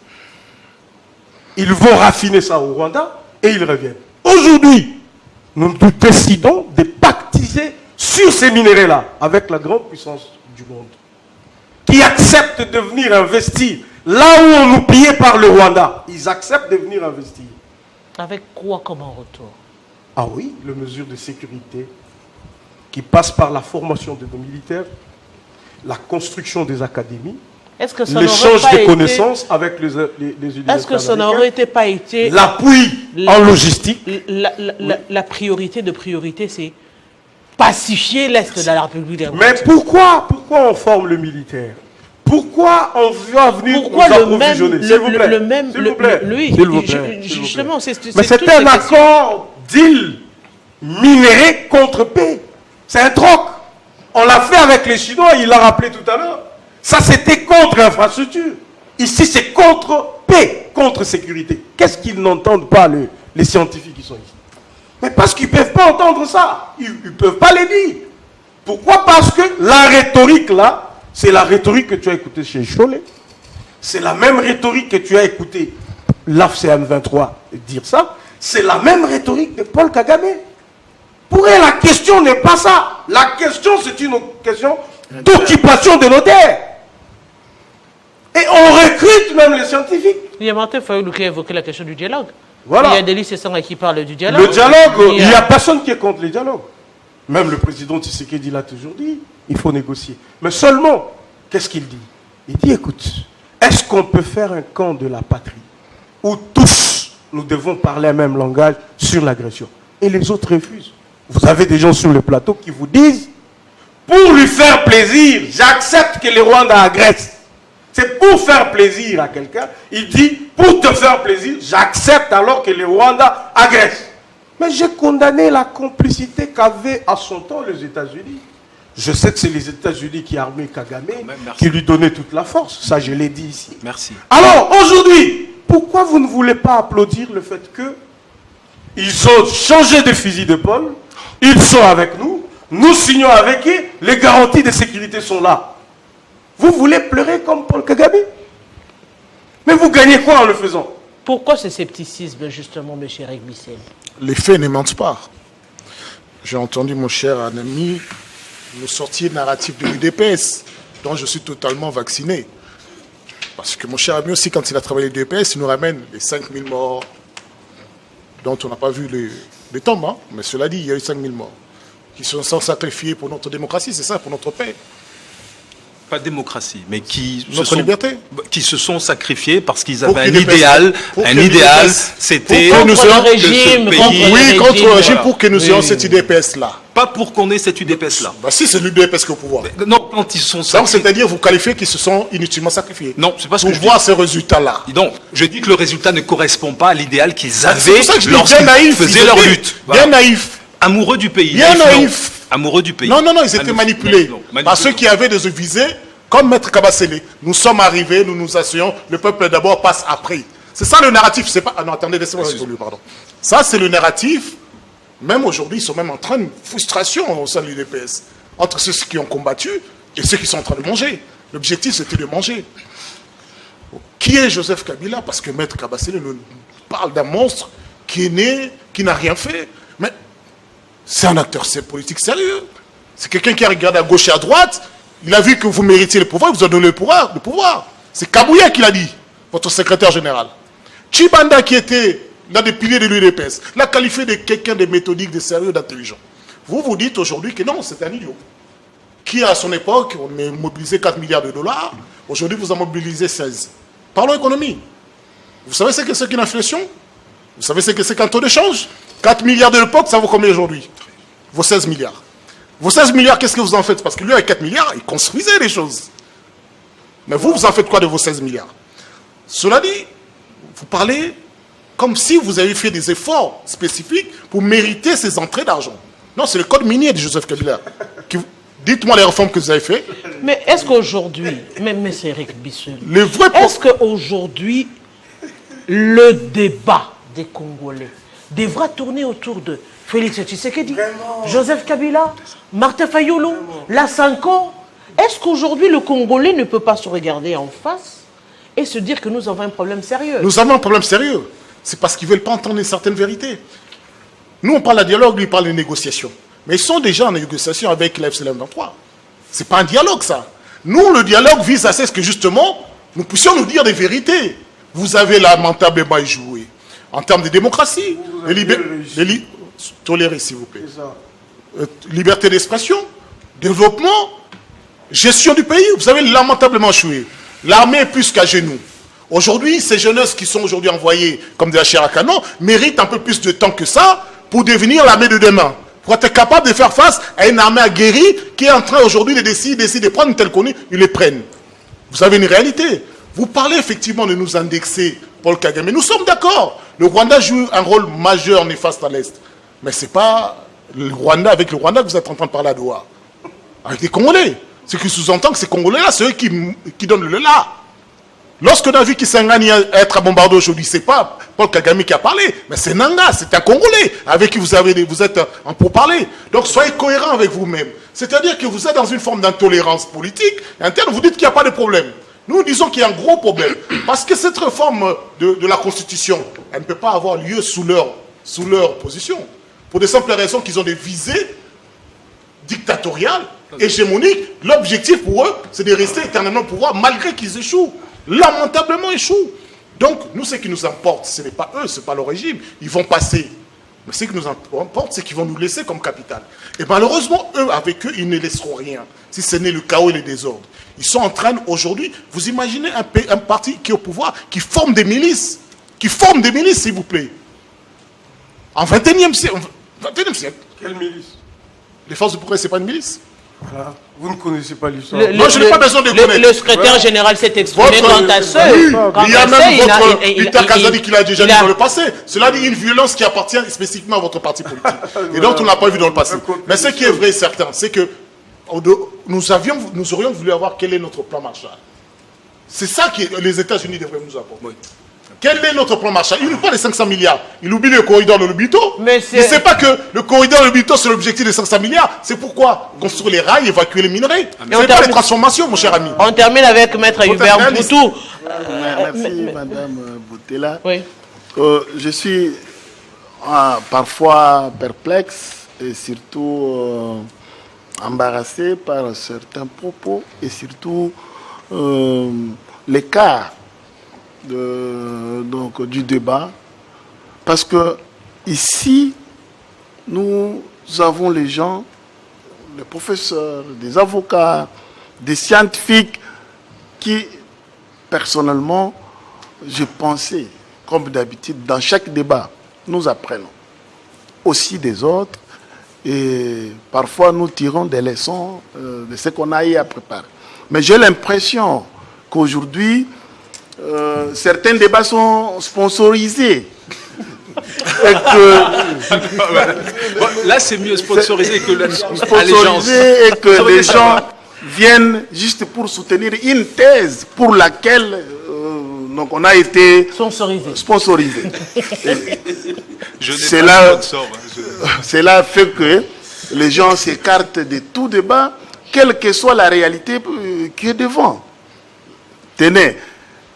S2: Ils vont raffiner ça au Rwanda et ils reviennent. Aujourd'hui, nous décidons de pactiser sur ces minéraux-là avec la grande puissance du monde, qui acceptent de venir investir là où on nous pillait par le Rwanda. Ils acceptent de venir investir.
S1: Avec quoi comme en retour?
S2: Ah oui, les mesures de sécurité qui passent par la formation de nos militaires, la construction des académies,
S1: Est-ce que ça n'aurait
S2: l'échange
S1: pas
S2: de
S1: été-
S2: connaissances avec les universités
S1: Est-ce que ça n'aurait été pas été
S2: l'appui en logistique.
S1: la priorité de priorité, c'est pacifier l'Est de la République des
S2: Mais pourquoi on forme le militaire? Pourquoi on va venir
S1: Pourquoi
S2: nous
S1: le même,
S2: approvisionner? S'il vous plaît.
S1: le même,
S2: S'il vous plaît.
S1: lui,
S2: S'il vous plaît.
S1: justement, c'est
S2: Mais
S1: toutes
S2: c'était un
S1: ces questions.
S2: accord deal minéré contre paix. C'est un troc. On l'a fait avec les Chinois, il l'a rappelé tout à l'heure. Ça, c'était contre infrastructure. Ici, c'est contre paix, contre sécurité. Qu'est-ce qu'ils n'entendent pas, les scientifiques qui sont ici? Mais parce qu'ils ne peuvent pas entendre ça. Ils ne peuvent pas les dire. Pourquoi? Parce que la rhétorique, là, c'est la rhétorique que tu as écoutée chez Cholet. C'est la même rhétorique que tu as écoutée l'AFCM 23 dire ça. C'est la même rhétorique de Paul Kagame. Pour elle, la question n'est pas ça. La question, c'est une question d'occupation de nos terres. Et on recrute même les scientifiques.
S1: Il y a Martin Fayoulou qui a évoqué la question du dialogue.
S2: Voilà.
S1: Il y a Delis Sessanga qui parle du dialogue.
S2: Le dialogue, il n'y a personne qui est contre les dialogues. Même le président Tshisekedi l'a toujours dit, il faut négocier. Mais seulement, qu'est-ce qu'il dit? Il dit, écoute, est-ce qu'on peut faire un camp de la patrie où tous, nous devons parler un même langage sur l'agression? Et les autres refusent. Vous avez des gens sur le plateau qui vous disent, pour lui faire plaisir, j'accepte que les Rwandais agressent. C'est pour faire plaisir à quelqu'un. Il dit, pour te faire plaisir, j'accepte alors que les Rwandais agressent. Mais j'ai condamné la complicité qu'avaient à son temps les États-Unis. Je sais que c'est les États-Unis qui armaient Kagame, qui lui donnaient toute la force. Ça, je l'ai dit ici.
S7: Merci.
S2: Alors, aujourd'hui, pourquoi vous ne voulez pas applaudir le fait que ils ont changé de fusil d'épaule, ils sont avec nous, nous signons avec eux, les garanties de sécurité sont là. Vous voulez pleurer comme Paul Kagame? Mais vous gagnez quoi en le faisant?
S1: Pourquoi ce scepticisme, justement, M. Eric Bissel?
S4: Les faits ne mentent pas. J'ai entendu mon cher ami nous sortir le narratif de l'UDPS, dont je suis totalement vacciné. Parce que mon cher ami aussi, quand il a travaillé l'UDPS, il nous ramène les 5000 morts, dont on n'a pas vu les tombes. Hein. Mais cela dit, il y a eu 5000 morts, qui sont sacrifiés pour notre démocratie, c'est ça, pour notre paix.
S7: Pas démocratie, mais
S4: liberté.
S7: Qui se sont sacrifiés parce qu'ils
S4: Pour
S7: avaient un
S4: que les
S7: idéal.
S4: pour
S7: Un
S4: que
S7: idéal,
S4: les
S7: c'était
S1: Contre
S4: nous
S1: le
S4: ayons-
S1: régime,
S7: que ce
S1: contre
S7: pays-
S1: le
S4: Oui,
S1: régime,
S4: contre le régime,
S1: voilà.
S4: pour que nous ayons cette UDPS-là.
S7: pas pour qu'on ait cette UDPS-là.
S4: Bah si, c'est l'UDPS qui est au pouvoir.
S7: Non, quand ils sont
S4: Donc,
S7: sacrifiés.
S4: c'est-à-dire, vous qualifiez qu'ils se sont inutilement sacrifiés.
S7: Non, c'est pas ce
S4: Pour
S7: que je dis.
S4: voir ces résultats-là.
S7: Donc, je dis que le résultat ne correspond pas à l'idéal qu'ils
S4: C'est
S7: avaient
S4: pour ça que je dis
S7: lorsqu'ils
S4: bien naïf.
S7: faisaient
S4: ils
S7: leur
S4: étaient
S7: lutte.
S4: Bien
S7: Voilà.
S4: naïf.
S7: Amoureux du pays.
S4: Bien
S7: non.
S4: naïf.
S7: Amoureux du pays.
S4: Non, ils étaient manipulés par ceux qui avaient des visées, comme Maître Kabasele. Nous sommes arrivés, nous nous asseyons, le peuple d'abord passe après. C'est ça le narratif. C'est pas. Ah non, attendez, laissez-moi résoudre, pardon. Ça, c'est le narratif. Même aujourd'hui, ils sont même en train de frustration au sein de l'UDPS. Entre ceux qui ont combattu et ceux qui sont en train de manger. L'objectif, c'était de manger. Qui est Joseph Kabila? Parce que Maître Kabasele nous parle d'un monstre qui est né, qui n'a rien fait. Mais c'est un acteur politique sérieux. C'est quelqu'un qui a regardé à gauche et à droite. Il a vu que vous méritiez le pouvoir, il vous a donné le pouvoir. C'est Kabouya qui l'a dit, votre secrétaire général. Chibanda, qui était l'un des piliers de l'UDPS, l'a qualifié de quelqu'un de méthodique, de sérieux, d'intelligent. Vous vous dites aujourd'hui que non, c'est un idiot. Qui, à son époque, on a mobilisé 4 milliards de dollars. Aujourd'hui, vous en mobilisez 16. Parlons économie. Vous savez ce que c'est qu'une inflation? Vous savez ce que c'est qu'un taux d'échange? 4 milliards de l'époque, ça vaut combien aujourd'hui? Vos 16 milliards. Vos 16 milliards, qu'est-ce que vous en faites? Parce que lui, avec 4 milliards, il construisait les choses. Mais vous en faites quoi de vos 16 milliards? Cela dit, vous parlez comme si vous avez fait des efforts spécifiques pour mériter ces entrées d'argent. Non, c'est le code minier de Joseph Kabila. Dites-moi les réformes que vous avez faites.
S1: Mais est-ce qu'aujourd'hui, même c'est Eric Bissell, est-ce qu'aujourd'hui, le débat des Congolais devra tourner autour de Félix Tshisekedi, Joseph Kabila, Martin Fayulu, Lassanko? Est-ce qu'aujourd'hui, le Congolais ne peut pas se regarder en face et se dire que nous avons un problème sérieux?
S4: Nous avons un problème sérieux. C'est parce qu'ils ne veulent pas entendre une certaine vérité. Nous, on parle de dialogue, lui, il parle de négociation. Mais ils sont déjà en négociation avec la FCLM 23. Ce n'est pas un dialogue, ça. Nous, le dialogue vise à ce que, justement, nous puissions nous dire des vérités. Vous avez lamentablement échoué. En termes de démocratie, tolérez, s'il vous plaît. Liberté d'expression, développement, gestion du pays. Vous avez lamentablement échoué. L'armée est plus qu'à genoux. Aujourd'hui, ces jeunesses qui sont aujourd'hui envoyées comme de la chair à canon méritent un peu plus de temps que ça pour devenir l'armée de demain. Pour être capable de faire face à une armée aguerrie qui est en train aujourd'hui de décider de prendre une telle connue, ils les prennent. Vous avez une réalité. Vous parlez effectivement de nous indexer, Paul Kagame. Nous sommes d'accord. Le Rwanda joue un rôle majeur néfaste à l'Est. Mais ce n'est pas le Rwanda avec le Rwanda que vous êtes en train de parler à Doha. Avec les Congolais. Ce qui sous-entend que ces Congolais-là, c'est eux qui donnent le là. Lorsqu'on a vu Kisangani être bombardé aujourd'hui, ce n'est pas Paul Kagame qui a parlé, mais c'est Nanga, c'est un Congolais avec qui vous êtes en pourparlers. Donc soyez cohérents avec vous-même. C'est-à-dire que vous êtes dans une forme d'intolérance politique interne, vous dites qu'il n'y a pas de problème. Nous disons qu'il y a un gros problème. Parce que cette réforme de la Constitution, elle ne peut pas avoir lieu sous leur position. Pour des simples raisons qu'ils ont des visées dictatoriales, hégémoniques. L'objectif pour eux, c'est de rester éternellement au pouvoir malgré qu'ils échouent. Lamentablement échouent. Donc, nous, ce qui nous importe, ce n'est pas eux, ce n'est pas le régime. Ils vont passer. Mais ce qui nous importe, c'est qu'ils vont nous laisser comme capital. Et malheureusement, eux, avec eux, ils ne laisseront rien. Si ce n'est le chaos et le désordre. Ils sont en train, aujourd'hui, vous imaginez un parti qui est au pouvoir, qui forme des milices. Qui forme des milices, s'il vous plaît. En 21e siècle.
S2: Quelle milice?
S4: Les forces de progrès, ce n'est pas une milice.
S2: Voilà. Vous ne connaissez pas l'histoire.
S4: Moi, je n'ai pas besoin de connaître.
S1: Le secrétaire général s'est exprimé quant à ça.
S4: Il y a même votre Peter Kazadi qui l'a déjà dit dans le passé. Cela dit une violence qui appartient spécifiquement à votre parti politique. Et donc, on n'a pas vu dans le passé. Mais ce qui est vrai et certain, c'est que nous aurions voulu avoir quel est notre plan Marshall. C'est ça que les États-Unis devraient nous apporter. Quel est notre plan Marshall? Il nous parle de 500 milliards. Il oublie le corridor de Lobito. Il ne sait pas que le corridor de Lobito, c'est l'objectif de 500 milliards. C'est pourquoi construire les rails, évacuer les minerais. C'est pas les transformations, mon cher ami.
S1: On termine avec Maître Hubert Boutou.
S6: Merci, Madame Boutela.
S1: Oui.
S6: Je suis parfois perplexe et surtout embarrassé par certains propos et surtout l'écart du débat, parce que ici nous avons les gens, les professeurs, des avocats, des scientifiques qui personnellement, je pensais, comme d'habitude dans chaque débat, nous apprenons aussi des autres et parfois nous tirons des leçons de ce qu'on a eu à préparer. Mais j'ai l'impression qu'aujourd'hui certains débats sont sponsorisés. Et que,
S7: bon, là, c'est mieux sponsorisé que
S6: sponsorisé et que les gens viennent juste pour soutenir une thèse pour laquelle donc on a été sponsorisé. Cela fait que les gens s'écartent de tout débat, quelle que soit la réalité qui est devant. Tenez,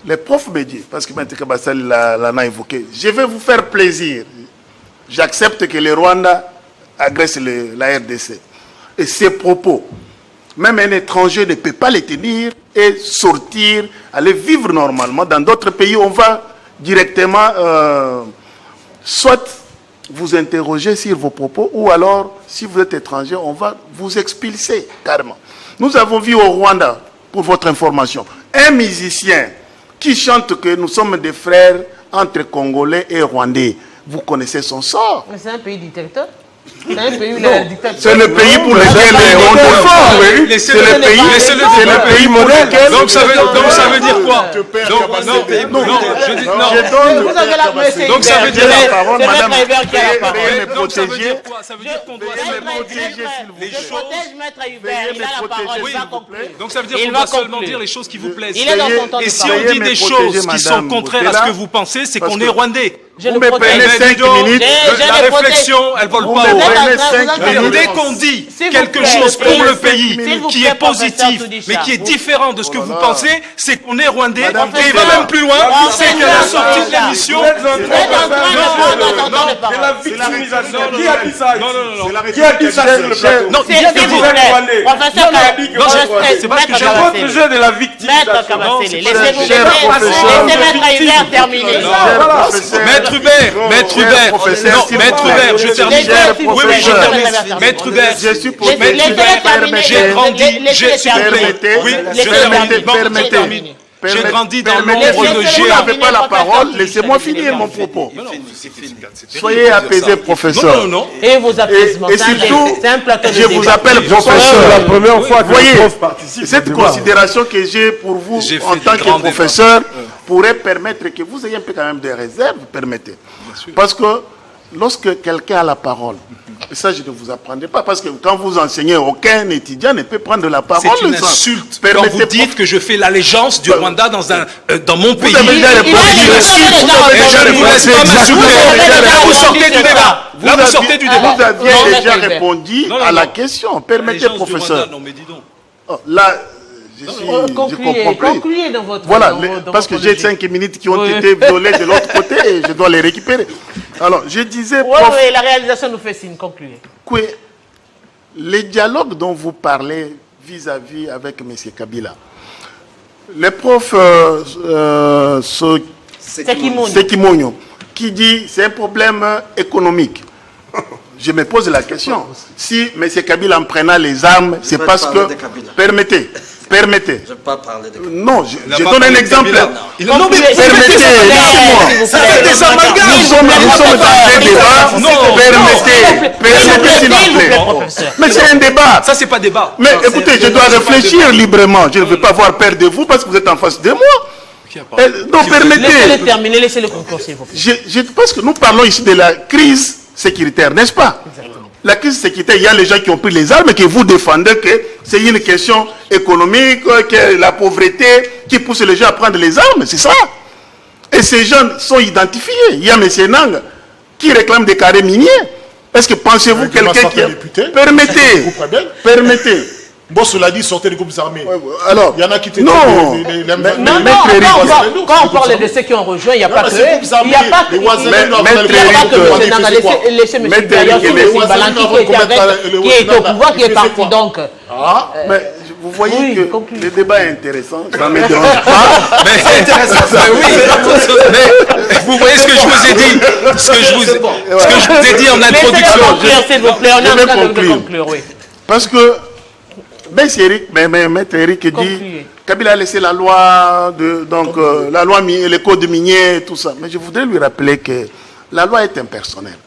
S6: les profs médias, parce que Maître Kabassal l'a évoqué, je vais vous faire plaisir. J'accepte que le Rwanda agresse la RDC. Et ces propos, même un étranger ne peut pas les tenir et sortir, aller vivre normalement. Dans d'autres pays, on va directement soit vous interroger sur vos propos, ou alors, si vous êtes étranger, on va vous expulser carrément. Nous avons vu au Rwanda, pour votre information, un musicien qui chante que nous sommes des frères entre Congolais et Rwandais. Vous connaissez son sort.
S1: Mais c'est un pays dictateur. C'est un pays où il y a la dictature.
S6: C'est le pays pour lequel on défend. C'est le pays modèle.
S7: Donc ça veut dire quoi?
S1: Vous avez la monsieur
S7: Donc ça veut dire
S1: c'est Maître Hubert qui a la parole.
S7: Donc ça veut dire quoi? Ça veut dire qu'on doit
S1: Je protège Maître Hubert, il a la parole, il va conclure.
S7: Donc ça veut dire qu'on doit seulement dire les choses qui vous plaisent.
S1: Il est dans son temps de
S7: Et si
S1: parole.
S7: on dit des choses qui sont contraires à ce que vous pensez, c'est qu'on est rwandais.
S6: Vous me prenez 5 minutes.
S7: La réflexion, elle vole pas
S6: me
S7: au
S6: prenez
S7: vent.
S6: 5 minutes.
S7: Dès qu'on dit
S1: S'il vous
S7: quelque
S1: plaît,
S7: chose pour le pays
S1: s'il vous
S7: qui
S1: plaît,
S7: est positif,
S1: professeur Toudisha.
S7: mais qui est différent de ce que vous pensez, c'est qu'on est rwandais.
S6: Madame
S7: Et il va même plus loin, c'est qu'à la sortie de l'émission...
S1: Vous êtes en train de prendre notre temps de
S2: C'est la
S1: parole.
S2: victimisation. Qui a dit ça?
S7: Non.
S2: Qui a dit ça sur le plateau?
S7: Non,
S1: S'il vous plaît, professeur
S7: c'est pas ce que j'ai
S2: C'est votre
S1: Kabasele.
S2: jeu de la
S1: Maître
S2: victimisation.
S1: Kabasele,
S6: cher
S1: laissez
S6: professeur.
S1: Maître Hubert terminer.
S7: Maître Hubert,
S6: professeur,
S7: non,
S6: s'il vous
S7: Maître
S6: plaît.
S7: Hubert, je termine.
S6: Cher
S7: Oui, je
S6: professeur.
S7: termine. Maître Hubert,
S6: Je suis pour
S1: Laissez-le terminer.
S7: j'ai grandi,
S1: Laissez-le
S7: s'il vous plaît.
S6: Permettez.
S7: Oui,
S1: Laissez-le
S7: je termine.
S1: terminer.
S7: Bon,
S1: Laissez-le
S7: je termine.
S1: terminer.
S7: J'ai grandi dans
S6: Permettez.
S7: l'ombre de
S6: Vous
S7: géants.
S6: n'avez pas la parole, laissez-moi finir mon propos. Soyez apaisé,
S7: Non,
S6: professeur.
S7: non.
S1: Et vos apaisements.
S6: Et surtout,
S1: c'est un plateau de
S6: je vous
S1: débat.
S6: appelle
S2: C'est la
S6: professeur.
S2: première fois que
S6: Vous voyez,
S2: le prof participe.
S6: cette
S2: au débat.
S6: considération que j'ai pour vous
S7: J'ai
S6: en
S7: fait
S6: tant
S7: des
S6: que
S7: grands
S6: professeur pourrait permettre que vous ayez un peu quand même de réserve, permettez. Parce que lorsque quelqu'un a la parole, et ça je ne vous apprendrai pas, parce que quand vous enseignez, aucun étudiant ne peut prendre la parole.
S7: C'est une
S6: sans-
S7: insulte quand
S6: Permettez,
S7: vous dites que je fais l'allégeance du Rwanda dans mon pays.
S6: Vous avez déjà répondu.
S7: Et je ne vous laisse pas m'insulter. Là, vous sortez du débat. Là, vous sortez du débat.
S6: Vous aviez
S1: Non,
S6: déjà
S1: Maître
S6: répondu
S7: Non, non,
S6: à la
S7: non.
S6: question. Permettez,
S7: L'allégeance du
S6: professeur.
S7: Rwanda, non, mais dis donc.
S6: Oh, là, je comprends plus.
S1: Concluez dans votre...
S6: Voilà,
S1: dans
S6: parce que
S1: votre
S6: j'ai
S1: logique.
S6: 5 minutes qui ont
S1: Oui.
S6: été violées de l'autre côté et je dois les récupérer. Alors, je disais,
S1: Oui,
S6: prof,
S1: oui, la réalisation nous fait signe. Concluez.
S6: que les dialogues dont vous parlez vis-à-vis avec M. Kabila, les profs Sekimonyo, qui dit c'est un problème économique. Je me pose la question. Si M. Kabila en prenant les armes, c'est
S3: vais
S6: parce
S3: parler
S6: que...
S3: de Kabila.
S6: Permettez.
S3: Je ne vais pas parler de...
S6: Non, je
S7: n'a
S6: donne
S7: pas
S6: un
S7: parlé de
S6: exemple.
S7: Kabila.
S1: Non, mais
S6: Permettez, laissez-moi.
S7: Ça fait des amalgames.
S6: Nous sommes dans un débat.
S7: Non,
S6: Permettez, s'il vous plaît.
S1: professeur.
S6: Mais c'est un débat.
S7: Ça, c'est pas débat.
S6: Mais écoutez, je dois réfléchir librement. Je ne veux pas avoir peur de vous parce que vous êtes en face de moi. Donc permettez.
S1: Laissez-le terminer, laissez-le conclure, s'il vous plaît.
S6: Je pense que nous parlons ici de la crise sécuritaire, n'est-ce pas? La crise sécuritaire, il y a les gens qui ont pris les armes et que vous défendez que c'est une question économique, que la pauvreté qui pousse les gens à prendre les armes, c'est ça. Et ces gens sont identifiés. Il y a M. Nang qui réclame des carrés miniers. Est-ce que pensez-vous
S4: Avec
S6: quelqu'un
S4: massacre
S6: qui...
S4: des députés.
S6: Permettez.
S4: Vous comprenez bien.
S6: Permettez.
S4: Bon, cela dit, sortez des groupes armés.
S6: Alors,
S4: Il y en a qui étaient...
S6: non.
S1: Non,
S6: Maître Eric,
S1: quand on parle de ceux qui ont rejoint, il n'y a pas
S4: mais
S1: que
S4: c'est
S1: eux.
S4: groupes armés.
S1: Il n'y a pas que...
S4: Les voisins,
S1: Il n'y a
S6: Maître
S1: pas que
S6: Eric,
S1: M. Nanga. Laissez M.
S6: Maître
S1: Gaillard,
S6: Eric,
S1: M.
S4: les
S1: Balanki
S4: voisins
S1: qui était
S4: commettent
S1: avec,
S4: le
S1: qui est au
S4: Rwanda.
S1: pouvoir, qui
S4: Il
S1: est
S4: fait
S1: parti.
S4: quoi?
S1: Donc,
S6: mais vous voyez
S1: oui,
S6: que
S1: concluez.
S6: le débat est intéressant. Ça ne me dérange pas.
S7: Mais c'est intéressant. Mais vous voyez ce que je vous ai dit. Ce que je vous ai dit en
S1: laissez-le
S7: introduction.
S1: conclure, s'il vous plaît. On est
S6: je
S1: en
S6: vais
S1: train de
S6: conclure.
S1: conclure, oui.
S6: Parce que Maître Eric dit
S1: Concluez.
S6: Kabila a laissé la loi, la loi, les codes miniers, tout ça. Mais je voudrais lui rappeler que la loi est impersonnelle.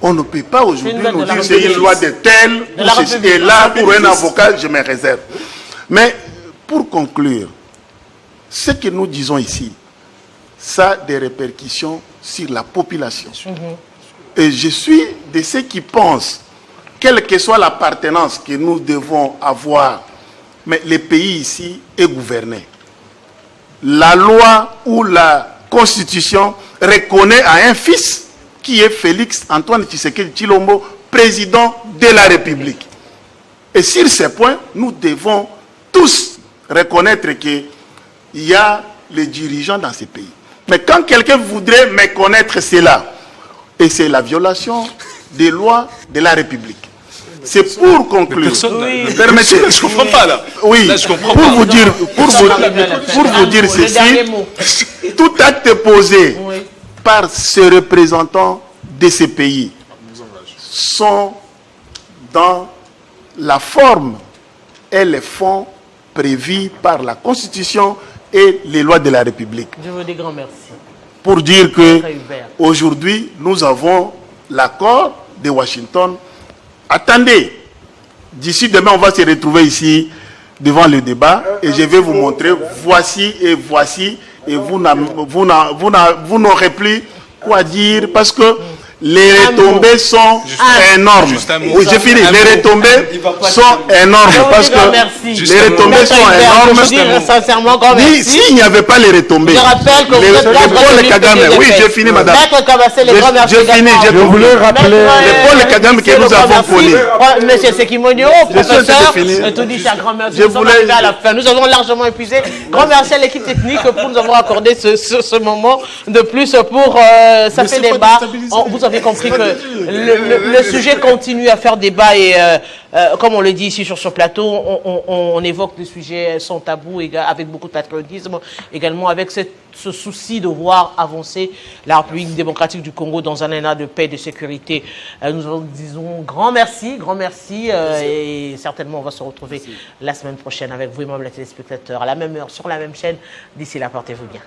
S6: On ne peut pas aujourd'hui
S1: C'est une loi
S6: nous
S1: de la
S6: dire c'est une
S1: République.
S6: loi de tel
S1: De
S6: ou
S1: la
S6: ceci.
S1: République.
S6: Et là, pour un avocat, je me réserve. Mais pour conclure, ce que nous disons ici, ça a des répercussions sur la population. Et je suis de ceux qui pensent, quelle que soit l'appartenance que nous devons avoir, mais le pays ici est gouverné. La loi ou la constitution reconnaît à un fils qui est Félix Antoine Tshisekedi Tshilombo, président de la République. Et sur ces points, nous devons tous reconnaître qu'il y a les dirigeants dans ces pays. Mais quand quelqu'un voudrait méconnaître cela, et c'est la violation des lois de la République. C'est pour conclure. Permettez.
S7: Je ne comprends pas là.
S6: Oui,
S7: Là, je comprends
S6: pour
S7: pas.
S6: vous dire,
S1: Le dernier mot.
S6: tout acte posé
S1: Oui.
S6: par ces représentants de ces pays sont dans la forme et les fonds prévus par la Constitution et les lois de la République.
S1: Je vous dis grand merci.
S6: Pour dire que
S1: Très ouvert.
S6: aujourd'hui, nous avons l'accord de Washington. Attendez, d'ici demain, on va se retrouver ici devant le débat et je vais vous montrer, voici, et vous n'aurez plus quoi dire parce que les retombées sont énormes. Oui, j'ai fini. Les retombées sont énormes parce que les retombées sont énormes.
S1: Je dis sincèrement grand merci.
S6: S'il n'y avait pas les retombées,
S1: je rappelle que vous êtes
S6: Paul Kagame, oui, j'ai fini, madame. J'ai fini. Je voulais rappeler les Paul Kagame que nous avons connus.
S1: Monsieur Sekimonio, professeur, Tudisha, grand merci. Nous sommes arrivés à la fin. Nous avons largement épuisé. Grand merci à l'équipe technique pour nous avoir accordé ce moment de plus pour ça fait débat. Vous avez compris que le sujet continue à faire débat et comme on le dit ici sur ce plateau, on évoque des sujets sans tabou avec beaucoup de patriotisme, également avec ce souci de voir avancer la République démocratique du Congo dans un état de paix et de sécurité. Nous disons grand merci et certainement on va se retrouver la semaine prochaine avec vous et moi les téléspectateurs à la même heure sur la même chaîne. D'ici là, portez-vous bien.